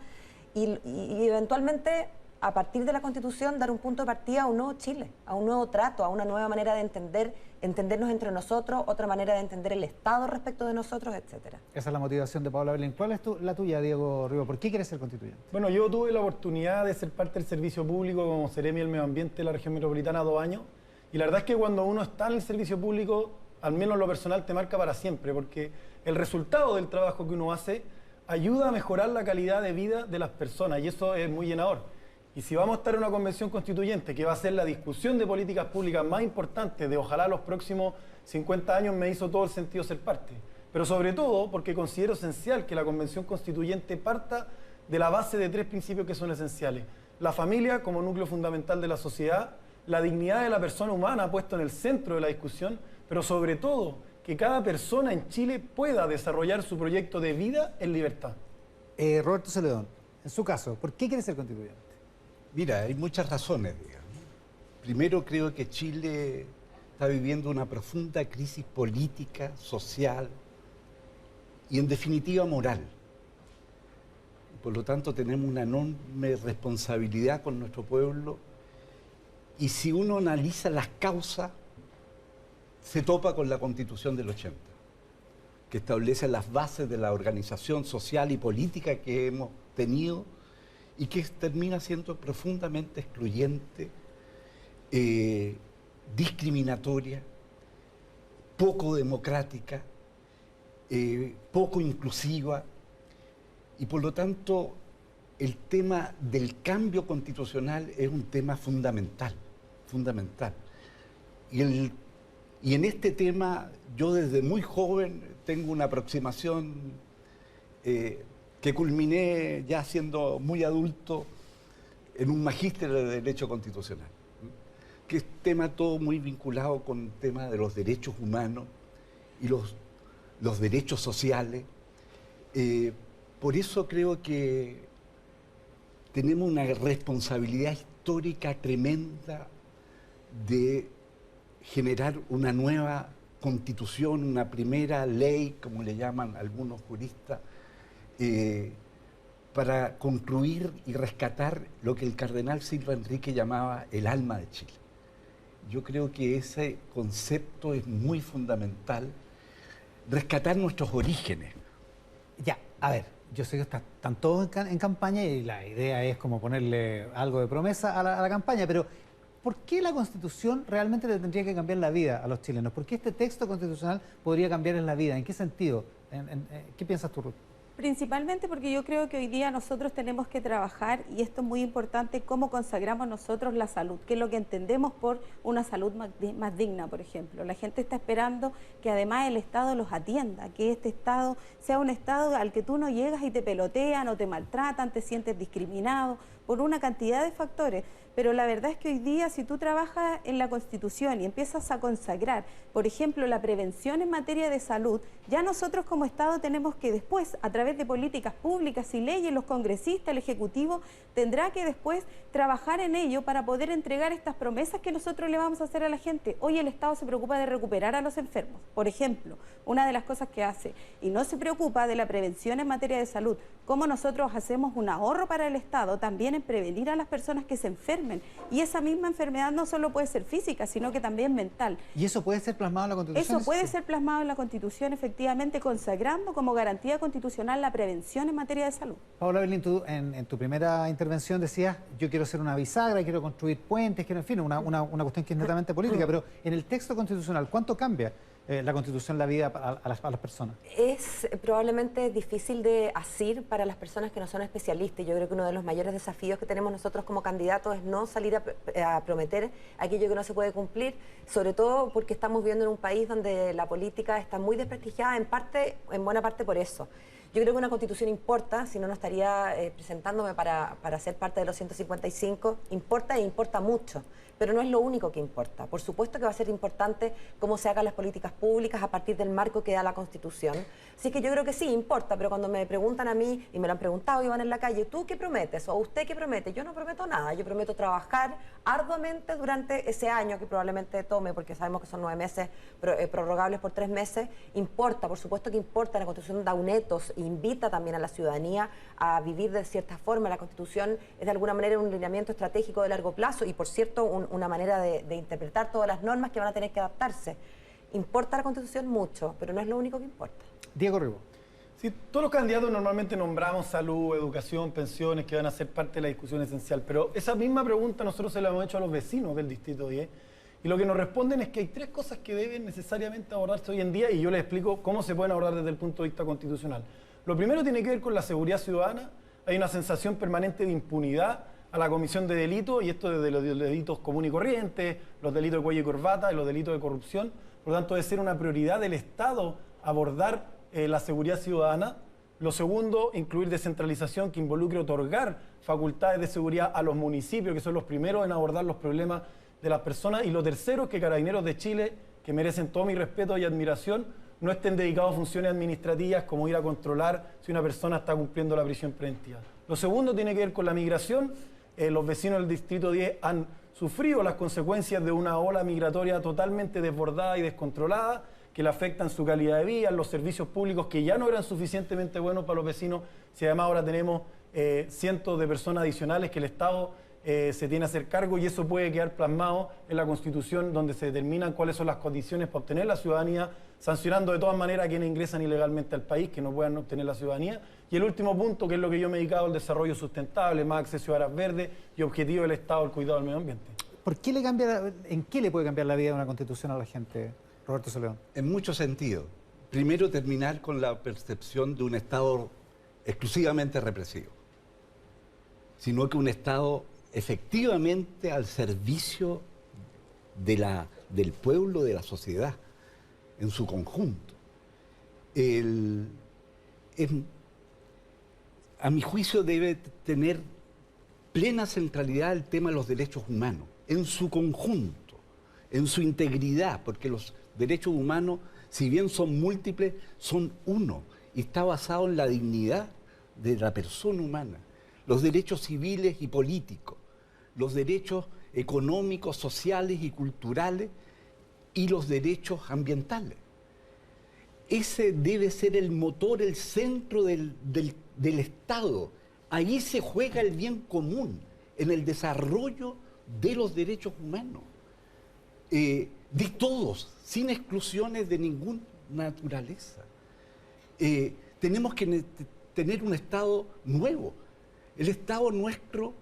y eventualmente, a partir de la Constitución, dar un punto de partida a un nuevo Chile, a un nuevo trato, a una nueva manera de entendernos entre nosotros, otra manera de entender el Estado respecto de nosotros, etcétera. Esa es la motivación de Paula Belín. ¿Cuál es la tuya, Diego Rivas? ¿Por qué quieres ser constituyente? Bueno, yo tuve la oportunidad de ser parte del servicio público como Seremi del Medio Ambiente de la región metropolitana 2 años, y la verdad es que cuando uno está en el servicio público, al menos lo personal, te marca para siempre, porque el resultado del trabajo que uno hace ayuda a mejorar la calidad de vida de las personas, y eso es muy llenador. Y si vamos a estar en una convención constituyente que va a ser la discusión de políticas públicas más importante de ojalá los próximos 50 años, me hizo todo el sentido ser parte. Pero sobre todo porque considero esencial que la convención constituyente parta de la base de 3 principios que son esenciales. La familia como núcleo fundamental de la sociedad, la dignidad de la persona humana puesto en el centro de la discusión, pero sobre todo que cada persona en Chile pueda desarrollar su proyecto de vida en libertad. Roberto Celedón, en su caso, ¿por qué quiere ser constituyente? Mira, hay muchas razones, digamos. Primero, creo que Chile está viviendo una profunda crisis política, social y, en definitiva, moral. Por lo tanto, tenemos una enorme responsabilidad con nuestro pueblo, y si uno analiza las causas, se topa con la Constitución del 80, que establece las bases de la organización social y política que hemos tenido, y que termina siendo profundamente excluyente, discriminatoria, poco democrática, poco inclusiva, y por lo tanto el tema del cambio constitucional es un tema fundamental. Y en este tema yo desde muy joven tengo una aproximación que culminé ya siendo muy adulto en un magíster de Derecho Constitucional, que es tema todo muy vinculado con el tema de los derechos humanos y los derechos sociales. Por eso creo que tenemos una responsabilidad histórica tremenda de generar una nueva constitución, una primera ley, como le llaman algunos juristas, para concluir y rescatar lo que el cardenal Silva Enrique llamaba el alma de Chile. Yo creo que ese concepto es muy fundamental, rescatar nuestros orígenes. Ya, a ver, yo sé que están todos en campaña y la idea es como ponerle algo de promesa a la campaña, pero ¿por qué la Constitución realmente le tendría que cambiar la vida a los chilenos? ¿Por qué este texto constitucional podría cambiarles la vida? ¿En qué sentido? ¿Qué piensas tú, Ruth? Principalmente porque yo creo que hoy día nosotros tenemos que trabajar, y esto es muy importante, cómo consagramos nosotros la salud, qué es lo que entendemos por una salud más digna, por ejemplo. La gente está esperando que además el Estado los atienda, que este Estado sea un Estado al que tú no llegas y te pelotean o te maltratan, te sientes discriminado por una cantidad de factores. Pero la verdad es que hoy día, si tú trabajas en la Constitución y empiezas a consagrar, por ejemplo, la prevención en materia de salud, ya nosotros como Estado tenemos que después, a través de políticas públicas y leyes, los congresistas, el Ejecutivo, tendrá que después trabajar en ello para poder entregar estas promesas que nosotros le vamos a hacer a la gente. Hoy el Estado se preocupa de recuperar a los enfermos, por ejemplo, una de las cosas que hace, y no se preocupa de la prevención en materia de salud. Cómo nosotros hacemos un ahorro para el Estado también en prevenir a las personas que se enfermen. Y esa misma enfermedad no solo puede ser física, sino que también mental. ¿Y eso puede ser plasmado en la Constitución? Eso puede ser plasmado en la Constitución, efectivamente, consagrando como garantía constitucional la prevención en materia de salud. Paola Avelín, tú en tu primera intervención decías, yo quiero ser una bisagra, quiero construir puentes, quiero, en fin, una cuestión que es netamente política, pero en el texto constitucional, ¿cuánto cambia la Constitución la vida a las personas? Es probablemente difícil de asir para las personas que no son especialistas. Yo creo que uno de los mayores desafíos que tenemos nosotros como candidatos es no salir a prometer aquello que no se puede cumplir, sobre todo porque estamos viviendo en un país donde la política está muy desprestigiada, en buena parte por eso. Yo creo que una Constitución importa, si no, no estaría presentándome para ser parte de los 155, importa e importa mucho, pero no es lo único que importa. Por supuesto que va a ser importante cómo se hagan las políticas públicas a partir del marco que da la Constitución. Así que yo creo que sí, importa, pero cuando me preguntan a mí, y me lo han preguntado, Iván, en la calle, ¿tú qué prometes? ¿O usted qué promete? Yo no prometo nada, yo prometo trabajar arduamente durante ese año que probablemente tome, porque sabemos que son 9 meses prorrogables por 3 meses. Importa, por supuesto que importa, la Constitución da un etos, invita también a la ciudadanía a vivir de cierta forma. La Constitución es de alguna manera un lineamiento estratégico de largo plazo y, por cierto, una manera de interpretar todas las normas que van a tener que adaptarse. Importa la Constitución mucho, pero no es lo único que importa. Diego Ribó. Sí, todos los candidatos normalmente nombramos salud, educación, pensiones, que van a ser parte de la discusión esencial, pero esa misma pregunta nosotros se la hemos hecho a los vecinos del Distrito 10, y lo que nos responden es que hay 3 cosas que deben necesariamente abordarse hoy en día, y yo les explico cómo se pueden abordar desde el punto de vista constitucional. Lo primero tiene que ver con la seguridad ciudadana. Hay una sensación permanente de impunidad a la comisión de delitos, y esto desde los delitos comunes y corrientes, los delitos de cuello y corbata y los delitos de corrupción. Por lo tanto, debe ser una prioridad del Estado abordar la seguridad ciudadana. Lo segundo, incluir descentralización que involucre otorgar facultades de seguridad a los municipios, que son los primeros en abordar los problemas de las personas. Y lo tercero, que Carabineros de Chile, que merecen todo mi respeto y admiración, no estén dedicados a funciones administrativas como ir a controlar si una persona está cumpliendo la prisión preventiva. Lo segundo tiene que ver con la migración. Los vecinos del Distrito 10 han sufrido las consecuencias de una ola migratoria totalmente desbordada y descontrolada, que le afectan su calidad de vida, los servicios públicos que ya no eran suficientemente buenos para los vecinos, si además ahora tenemos cientos de personas adicionales que el Estado se tiene a hacer cargo, y eso puede quedar plasmado en la Constitución, donde se determinan cuáles son las condiciones para obtener la ciudadanía, sancionando de todas maneras a quienes ingresan ilegalmente al país, que no puedan obtener la ciudadanía. Y el último punto, que es lo que yo me he dedicado, al desarrollo sustentable, más acceso a áreas verdes y objetivo del Estado al cuidado del medio ambiente. ¿Por qué ¿En qué le puede cambiar la vida de una Constitución a la gente, Roberto Soledón? En muchos sentidos. Primero, terminar con la percepción de un Estado exclusivamente represivo, sino que un Estado efectivamente al servicio del pueblo, de la sociedad, en su conjunto. A mi juicio debe tener plena centralidad el tema de los derechos humanos, en su conjunto, en su integridad, porque los derechos humanos, si bien son múltiples, son uno, y está basado en la dignidad de la persona humana. Los derechos civiles y políticos, los derechos económicos, sociales y culturales, y los derechos ambientales. Ese debe ser el motor, el centro del Estado. Ahí se juega el bien común, en el desarrollo de los derechos humanos, de todos, sin exclusiones de ninguna naturaleza. Tenemos que tener un Estado nuevo. El Estado nuestro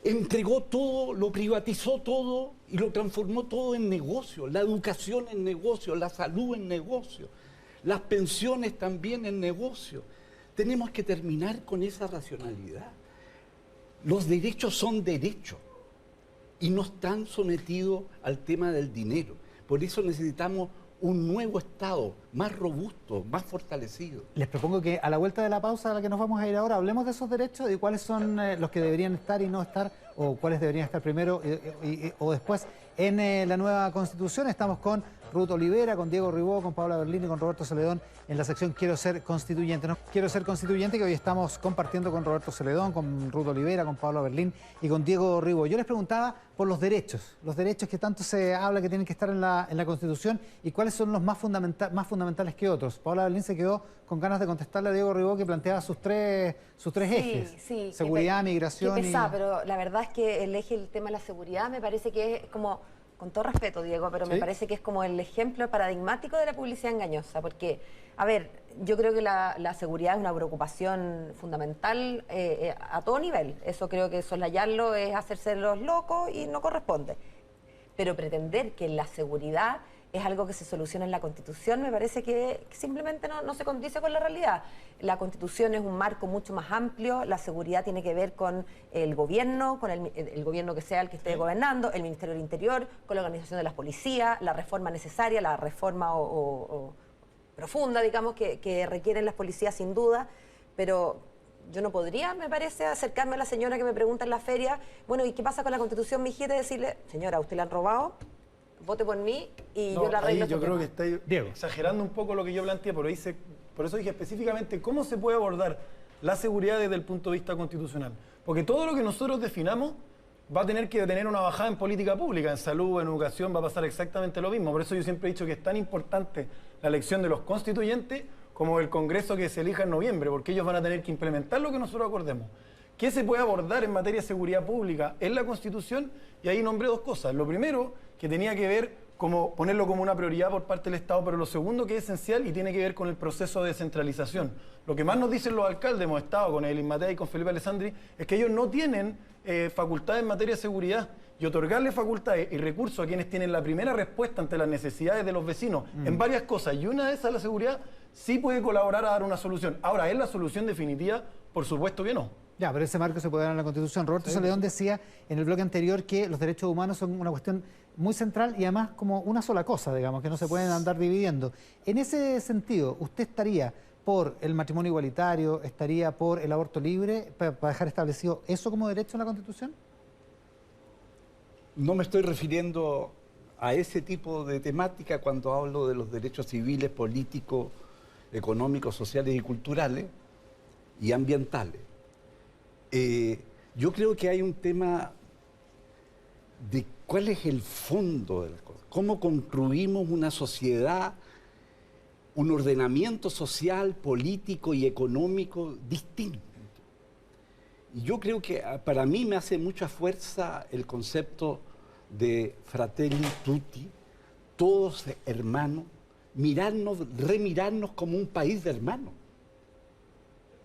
entregó todo, lo privatizó todo y lo transformó todo en negocio. La educación en negocio, la salud en negocio, las pensiones también en negocio. Tenemos que terminar con esa racionalidad. Los derechos son derechos y no están sometidos al tema del dinero. Por eso necesitamos un nuevo Estado, más robusto, más fortalecido. Les propongo que a la vuelta de la pausa a la que nos vamos a ir ahora, hablemos de esos derechos y cuáles son los que deberían estar y no estar, o cuáles deberían estar primero o después en la nueva Constitución. Estamos con Ruth Olivera, con Diego Ribó, con Paola Berlín y con Roberto Celedón en la sección Quiero ser constituyente. No, Quiero ser constituyente, que hoy estamos compartiendo con Roberto Celedón, con Ruth Olivera, con Paola Berlín y con Diego Ribó. Yo les preguntaba por los derechos que tanto se habla que tienen que estar en la Constitución y cuáles son los más fundamentales que otros. Paola Berlín se quedó con ganas de contestarle a Diego Ribó, que planteaba sus tres ejes. Sí, seguridad, migración qué pesada, pero la verdad es que el tema de la seguridad me parece que es como, con todo respeto, Diego, pero me parece que es como el ejemplo paradigmático de la publicidad engañosa, porque, a ver, yo creo que la seguridad es una preocupación fundamental a todo nivel. Eso creo que soslayarlo es hacerse los locos y no corresponde. Pero pretender que la seguridad es algo que se soluciona en la Constitución, me parece que simplemente no se condice con la realidad. La Constitución es un marco mucho más amplio, la seguridad tiene que ver con el gobierno, con el gobierno que sea el que esté gobernando, el Ministerio del Interior, con la organización de las policías, la reforma necesaria, la reforma profunda, digamos, que requieren las policías sin duda, pero yo no podría, me parece, acercarme a la señora que me pregunta en la feria, bueno, ¿y qué pasa con la Constitución, mijita? Y decirle, señora, ¿a usted la han robado? Vote por mí y yo la arreglo. Yo creo que está exagerando un poco lo que yo planteé, por eso dije específicamente cómo se puede abordar la seguridad desde el punto de vista constitucional. Porque todo lo que nosotros definamos va a tener que tener una bajada en política pública, en salud, en educación, va a pasar exactamente lo mismo. Por eso yo siempre he dicho que es tan importante la elección de los constituyentes como el Congreso que se elija en noviembre, porque ellos van a tener que implementar lo que nosotros acordemos. ¿Qué se puede abordar en materia de seguridad pública en la Constitución? Y ahí nombré dos cosas. Lo primero, que tenía que ver como ponerlo como una prioridad por parte del Estado, pero lo segundo que es esencial y tiene que ver con el proceso de descentralización. Lo que más nos dicen los alcaldes, hemos estado con Evelyn Matei y con Felipe Alessandri, es que ellos no tienen facultades en materia de seguridad, y otorgarle facultades y recursos a quienes tienen la primera respuesta ante las necesidades de los vecinos en varias cosas, y una de esas, la seguridad, sí puede colaborar a dar una solución. Ahora, ¿es la solución definitiva? Por supuesto que no. Ya, pero ese marco se puede dar en la Constitución. Roberto Celedón decía en el bloque anterior que los derechos humanos son una cuestión muy central y además como una sola cosa, digamos, que no se pueden andar dividiendo. En ese sentido, ¿usted estaría por el matrimonio igualitario, estaría por el aborto libre, para dejar establecido eso como derecho en la Constitución? No me estoy refiriendo a ese tipo de temática cuando hablo de los derechos civiles, políticos, económicos, sociales y culturales y ambientales. Yo creo que hay un tema de cuál es el fondo de las cosas, cómo construimos una sociedad, un ordenamiento social, político y económico distinto. Y yo creo que para mí me hace mucha fuerza el concepto de fratelli tutti, todos hermanos, remirarnos como un país de hermanos.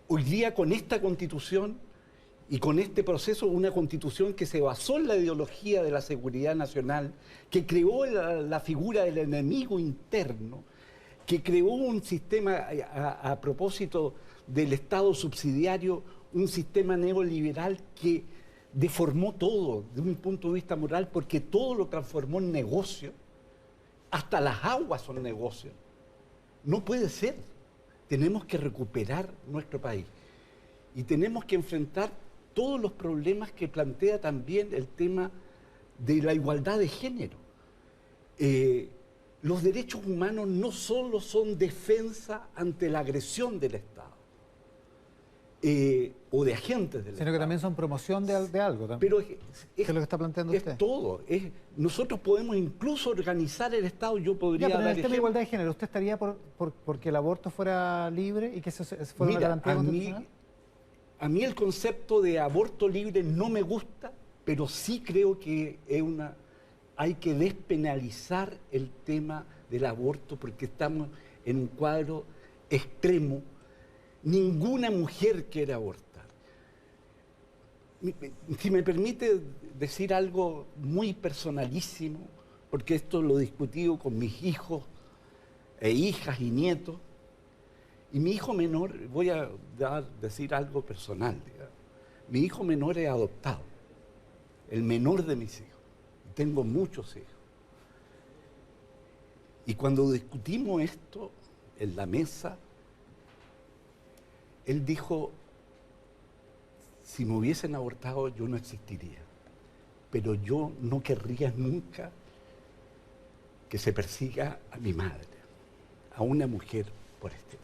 Hoy día con esta Constitución y con este proceso, una Constitución que se basó en la ideología de la seguridad nacional, que creó la figura del enemigo interno, que creó un sistema a propósito del Estado subsidiario, un sistema neoliberal que deformó todo desde un punto de vista moral, porque todo lo transformó en negocio, hasta las aguas son negocios. No puede ser. Tenemos que recuperar nuestro país y tenemos que enfrentar todos los problemas que plantea también el tema de la igualdad de género. Los derechos humanos no solo son defensa ante la agresión del Estado o de agentes del Estado, sino que también son promoción de algo también. Pero ¿qué es lo que está planteando usted? Es todo. Nosotros podemos incluso organizar el Estado. Yo podría pero en dar el tema de igualdad de género, ¿usted estaría porque el aborto fuera libre y que eso fuera una garantía constitucional? A mí el concepto de aborto libre no me gusta, pero sí creo que hay que despenalizar el tema del aborto porque estamos en un cuadro extremo. Ninguna mujer quiere abortar. Si me permite decir algo muy personalísimo, porque esto lo he discutido con mis hijos e hijas y nietos, y mi hijo menor, voy a decir algo personal, digamos. Mi hijo menor es adoptado, el menor de mis hijos. Tengo muchos hijos. Y cuando discutimos esto en la mesa, él dijo, si me hubiesen abortado yo no existiría, pero yo no querría nunca que se persiga a mi madre, a una mujer por este tema.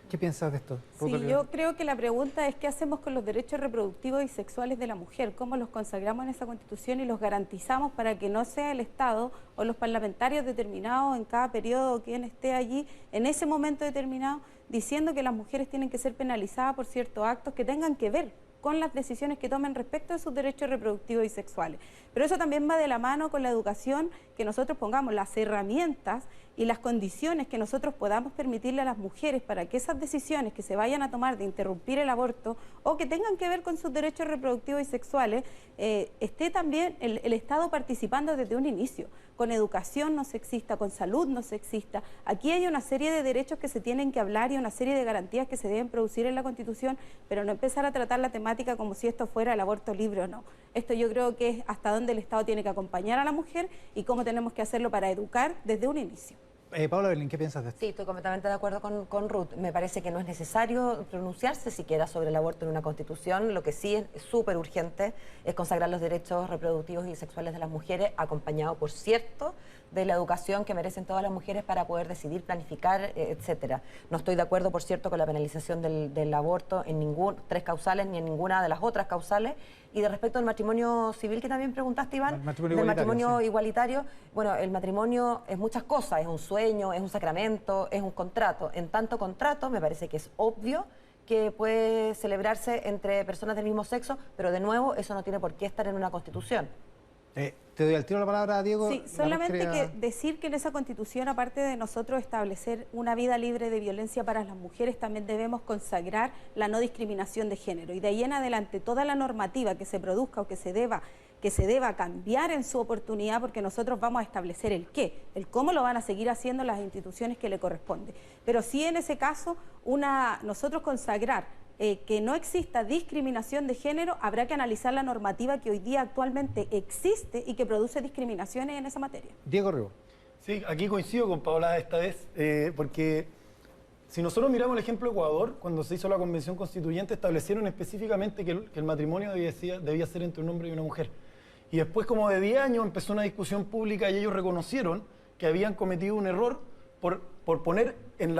¿Qué piensas de esto? Sí, yo creo que la pregunta es qué hacemos con los derechos reproductivos y sexuales de la mujer, cómo los consagramos en esa Constitución y los garantizamos para que no sea el Estado o los parlamentarios determinados en cada periodo, quien esté allí en ese momento determinado, diciendo que las mujeres tienen que ser penalizadas por ciertos actos que tengan que ver con las decisiones que tomen respecto de sus derechos reproductivos y sexuales. Pero eso también va de la mano con la educación, que nosotros pongamos las herramientas y las condiciones que nosotros podamos permitirle a las mujeres para que esas decisiones que se vayan a tomar de interrumpir el aborto o que tengan que ver con sus derechos reproductivos y sexuales, esté también el Estado participando desde un inicio, con educación no sexista, con salud no sexista. Aquí hay una serie de derechos que se tienen que hablar y una serie de garantías que se deben producir en la Constitución, pero no empezar a tratar la temática como si esto fuera el aborto libre o no. Esto yo creo que es hasta dónde el Estado tiene que acompañar a la mujer y cómo tenemos que hacerlo para educar desde un inicio. Paula Berlín, ¿qué piensas de esto? Sí, estoy completamente de acuerdo con Ruth. Me parece que no es necesario pronunciarse siquiera sobre el aborto en una Constitución. Lo que sí es súper urgente es consagrar los derechos reproductivos y sexuales de las mujeres, acompañado, por cierto, de la educación que merecen todas las mujeres para poder decidir, planificar, etcétera. No estoy de acuerdo, por cierto, con la penalización del aborto en tres causales ni en ninguna de las otras causales. Y de respecto al matrimonio civil que también preguntaste, Iván, del matrimonio igualitario, bueno, el matrimonio es muchas cosas, es un sueño, es un sacramento, es un contrato. En tanto contrato, me parece que es obvio que puede celebrarse entre personas del mismo sexo, pero de nuevo, eso no tiene por qué estar en una Constitución. Te doy al tiro la palabra a Diego. Sí, solamente que decir que en esa Constitución, aparte de nosotros establecer una vida libre de violencia para las mujeres, también debemos consagrar la no discriminación de género. Y de ahí en adelante, toda la normativa que se produzca o que se deba cambiar en su oportunidad, porque nosotros vamos a establecer el qué, el cómo lo van a seguir haciendo las instituciones que le corresponde. Pero sí, en ese caso, nosotros consagrar que no exista discriminación de género, habrá que analizar la normativa que hoy día actualmente existe y que produce discriminaciones en esa materia. Diego Ribó. Sí, aquí coincido con Paola esta vez, porque si nosotros miramos el ejemplo de Ecuador, cuando se hizo la Convención Constituyente, establecieron específicamente que el matrimonio debía ser entre un hombre y una mujer. Y después, como de 10 años, empezó una discusión pública y ellos reconocieron que habían cometido un error por poner en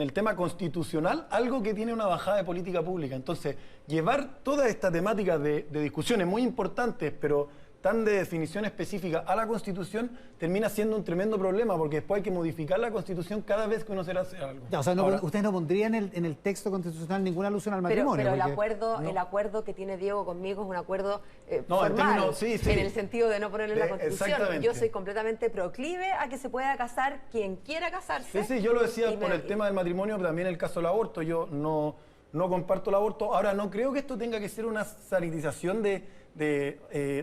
el tema constitucional algo que tiene una bajada de política pública. Entonces, llevar toda esta temática de discusiones muy importantes, pero tan de definición específica a la Constitución, termina siendo un tremendo problema, porque después hay que modificar la Constitución cada vez que uno se hace algo. Ya, o sea, ustedes no pondrían en el texto constitucional ninguna alusión al matrimonio. Pero el acuerdo que tiene Diego conmigo es un acuerdo formal, en el sentido de no ponerlo en la Constitución. Yo soy completamente proclive a que se pueda casar quien quiera casarse. Sí, yo lo decía por el tema del matrimonio, pero también el caso del aborto. Yo no comparto el aborto. Ahora, no creo que esto tenga que ser una sanitización de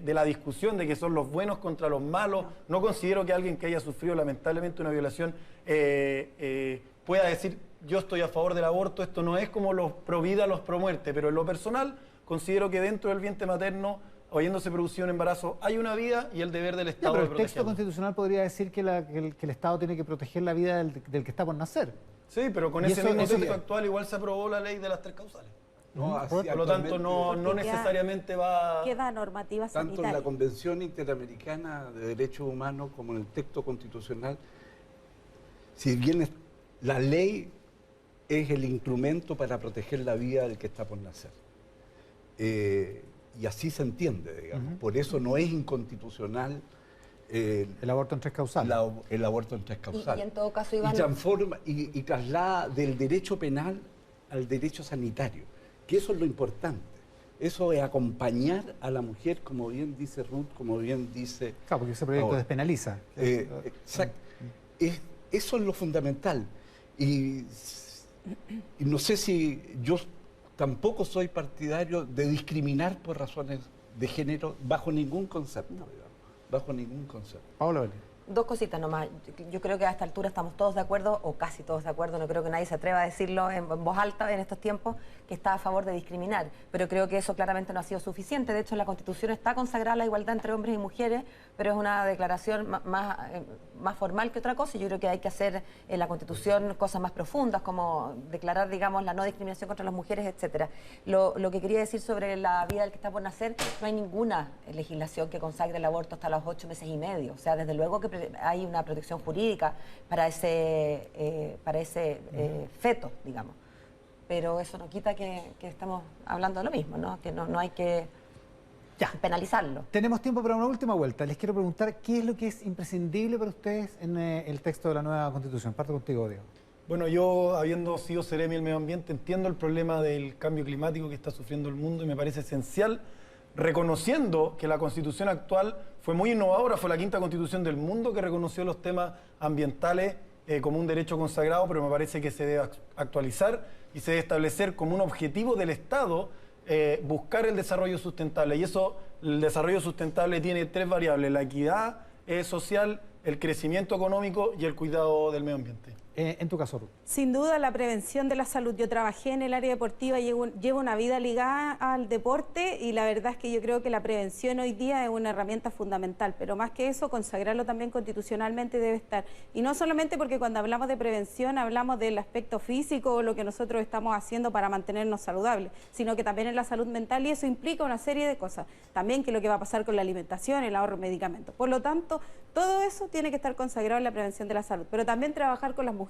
la discusión de que son los buenos contra los malos. No considero que alguien que haya sufrido lamentablemente una violación pueda decir yo estoy a favor del aborto. Esto no es como los pro vida, los pro muerte, pero en lo personal considero que dentro del vientre materno, habiéndose producido un embarazo, hay una vida y el deber del Estado pero de protegerla. El texto constitucional podría decir que el Estado tiene que proteger la vida del que está por nacer. Sí, pero con ese mismo texto actual igual se aprobó la ley de las tres causales. Por lo tanto, no necesariamente va... Queda normativa sanitaria. Tanto en la Convención Interamericana de Derechos Humanos como en el texto constitucional, si bien la ley es el instrumento para proteger la vida del que está por nacer. Y así se entiende, digamos. Por eso no es inconstitucional el aborto en tres causales. El aborto en tres causales. Y en todo caso, Iván... Y traslada del derecho penal al derecho sanitario, que eso es lo importante. Eso es acompañar a la mujer, como bien dice Ruth, como bien dice... Claro, porque ese proyecto despenaliza. Exacto. Eso es lo fundamental. Y no sé si yo tampoco soy partidario de discriminar por razones de género bajo ningún concepto, digamos, bajo ningún concepto. Paola Belén. Dos cositas nomás. Yo creo que a esta altura estamos todos de acuerdo, o casi todos de acuerdo, no creo que nadie se atreva a decirlo en voz alta en estos tiempos, que está a favor de discriminar. Pero creo que eso claramente no ha sido suficiente. De hecho, en la Constitución está consagrada la igualdad entre hombres y mujeres, pero es una declaración más formal que otra cosa. Yo creo que hay que hacer en la Constitución cosas más profundas, como declarar, digamos, la no discriminación contra las mujeres, etcétera. Lo que quería decir sobre la vida del que está por nacer, no hay ninguna legislación que consagre el aborto hasta los 8 meses y medio. O sea, desde luego que hay una protección jurídica para ese feto, digamos. Pero eso no quita que estamos hablando de lo mismo, ¿no? Que no hay que penalizarlo. Tenemos tiempo para una última vuelta. Les quiero preguntar qué es lo que es imprescindible para ustedes en el texto de la nueva Constitución. Parto contigo, Diego. Bueno, yo, habiendo sido Seremi del Medio Ambiente, entiendo el problema del cambio climático que está sufriendo el mundo y me parece esencial, reconociendo que la Constitución actual fue muy innovadora, fue la quinta Constitución del mundo que reconoció los temas ambientales como un derecho consagrado, pero me parece que se debe actualizar y se debe establecer como un objetivo del Estado buscar el desarrollo sustentable. Y eso, el desarrollo sustentable tiene 3 variables: la equidad social, el crecimiento económico y el cuidado del medio ambiente. En tu caso, Ruth. Sin duda, la prevención de la salud. Yo trabajé en el área deportiva, llevo una vida ligada al deporte y la verdad es que yo creo que la prevención hoy día es una herramienta fundamental, pero más que eso, consagrarlo también constitucionalmente debe estar. Y no solamente porque cuando hablamos de prevención hablamos del aspecto físico o lo que nosotros estamos haciendo para mantenernos saludables, sino que también en la salud mental, y eso implica una serie de cosas. También que lo que va a pasar con la alimentación, el ahorro de medicamentos. Por lo tanto, todo eso tiene que estar consagrado en la prevención de la salud, pero también trabajar con las mujeres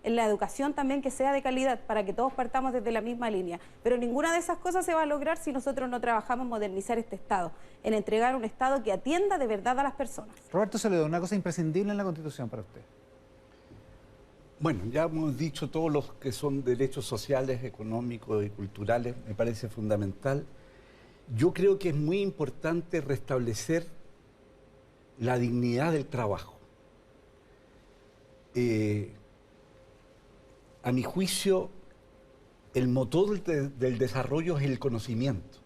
en la educación también que sea de calidad para que todos partamos desde la misma línea. Pero ninguna de esas cosas se va a lograr si nosotros no trabajamos en modernizar este Estado, en entregar un Estado que atienda de verdad a las personas. Roberto Celedón, una cosa imprescindible en la Constitución para usted. Bueno, ya hemos dicho todos los que son derechos sociales, económicos y culturales, me parece fundamental. Yo creo que es muy importante restablecer la dignidad del trabajo. A mi juicio, el motor del desarrollo es el conocimiento,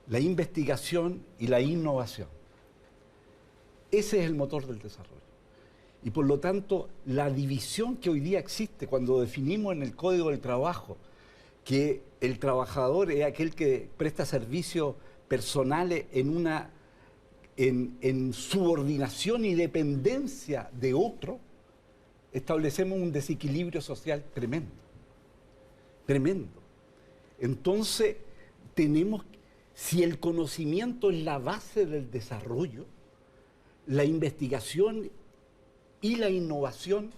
la investigación y la innovación. Ese es el motor del desarrollo. Y por lo tanto, la división que hoy día existe cuando definimos en el Código del Trabajo que el trabajador es aquel que presta servicios personales en subordinación y dependencia de otro, establecemos un desequilibrio social tremendo, tremendo. Entonces, si el conocimiento es la base del desarrollo, la investigación y la innovación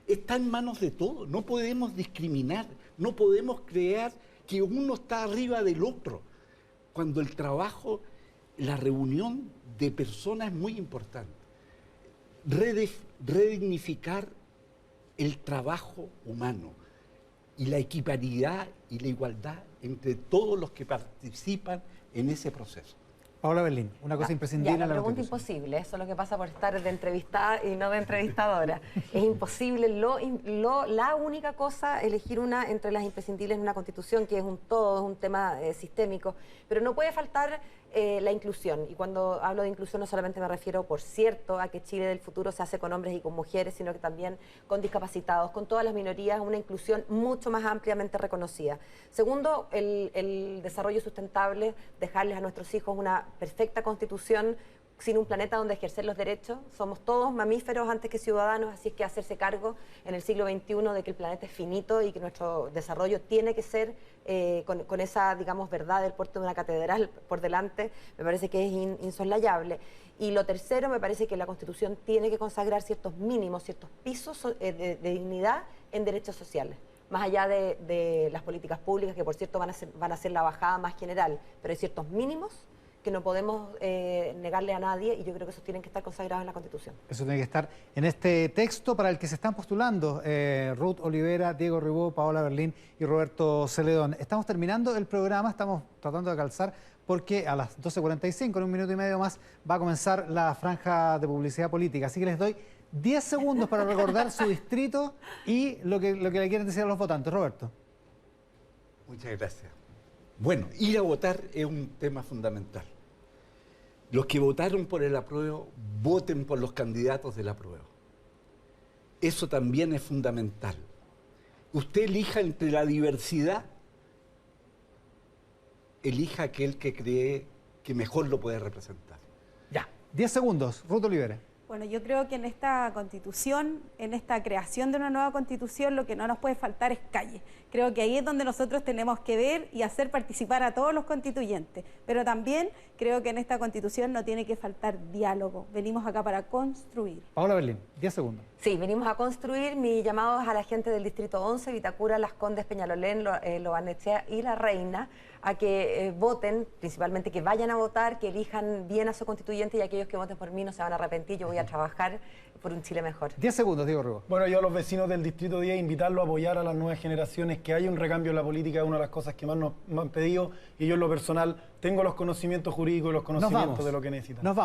está en manos de todos. No podemos discriminar, no podemos creer que uno está arriba del otro, cuando el trabajo, la reunión de personas es muy importante. Redignificar el trabajo humano y la equiparidad y la igualdad entre todos los que participan en ese proceso. Paola Berlín, una cosa imprescindible. La pregunta imposible, eso es lo que pasa por estar de entrevistada y no de entrevistadora. Es imposible, la única cosa, elegir una entre las imprescindibles en una Constitución, que es un todo, es un tema sistémico, pero no puede faltar la inclusión. Y cuando hablo de inclusión no solamente me refiero, por cierto, a que Chile del futuro se hace con hombres y con mujeres, sino que también con discapacitados, con todas las minorías, una inclusión mucho más ampliamente reconocida. Segundo, el desarrollo sustentable, dejarles a nuestros hijos una perfecta Constitución sin un planeta donde ejercer los derechos. Somos todos mamíferos antes que ciudadanos, así es que hacerse cargo en el siglo XXI de que el planeta es finito y que nuestro desarrollo tiene que ser con esa, digamos, verdad del puerto de una catedral por delante, me parece que es insoslayable. Y lo tercero, me parece que la Constitución tiene que consagrar ciertos mínimos, ciertos pisos de dignidad en derechos sociales, más allá de las políticas públicas, que por cierto van a ser la bajada más general, pero hay ciertos mínimos que no podemos negarle a nadie, y yo creo que esos tienen que estar consagrados en la Constitución. Eso tiene que estar en este texto para el que se están postulando Ruth Olivera, Diego Ribó, Paola Berlín y Roberto Celedón. Estamos terminando el programa, estamos tratando de calzar, porque a las 12:45, en un minuto y medio más, va a comenzar la franja de publicidad política. Así que les doy 10 segundos para recordar su distrito y lo que le quieren decir a los votantes. Roberto. Muchas gracias. Bueno, ir a votar es un tema fundamental. Los que votaron por el apruebo, voten por los candidatos del apruebo. Eso también es fundamental. Usted elija entre la diversidad, elija aquel que cree que mejor lo puede representar. Ya, 10 segundos, Ruth Olivera. Bueno, yo creo que en esta constitución, en esta creación de una nueva constitución, lo que no nos puede faltar es calle. Creo que ahí es donde nosotros tenemos que ver y hacer participar a todos los constituyentes. Pero también creo que en esta constitución no tiene que faltar diálogo. Venimos acá para construir. Paola Berlín, 10 segundos. Sí, venimos a construir. Mi llamado es a la gente del Distrito 11, Vitacura, Las Condes, Peñalolén, Lo Barnechea y La Reina, a que voten, principalmente que vayan a votar, que elijan bien a su constituyente, y aquellos que voten por mí no se van a arrepentir. Yo voy a trabajar por un Chile mejor. 10 segundos, Diego Rego. Bueno, yo a los vecinos del Distrito 10 invitarlos a apoyar a las nuevas generaciones, que haya un recambio en la política, es una de las cosas que más nos han pedido, y yo en lo personal tengo los conocimientos jurídicos y los conocimientos de lo que necesitan.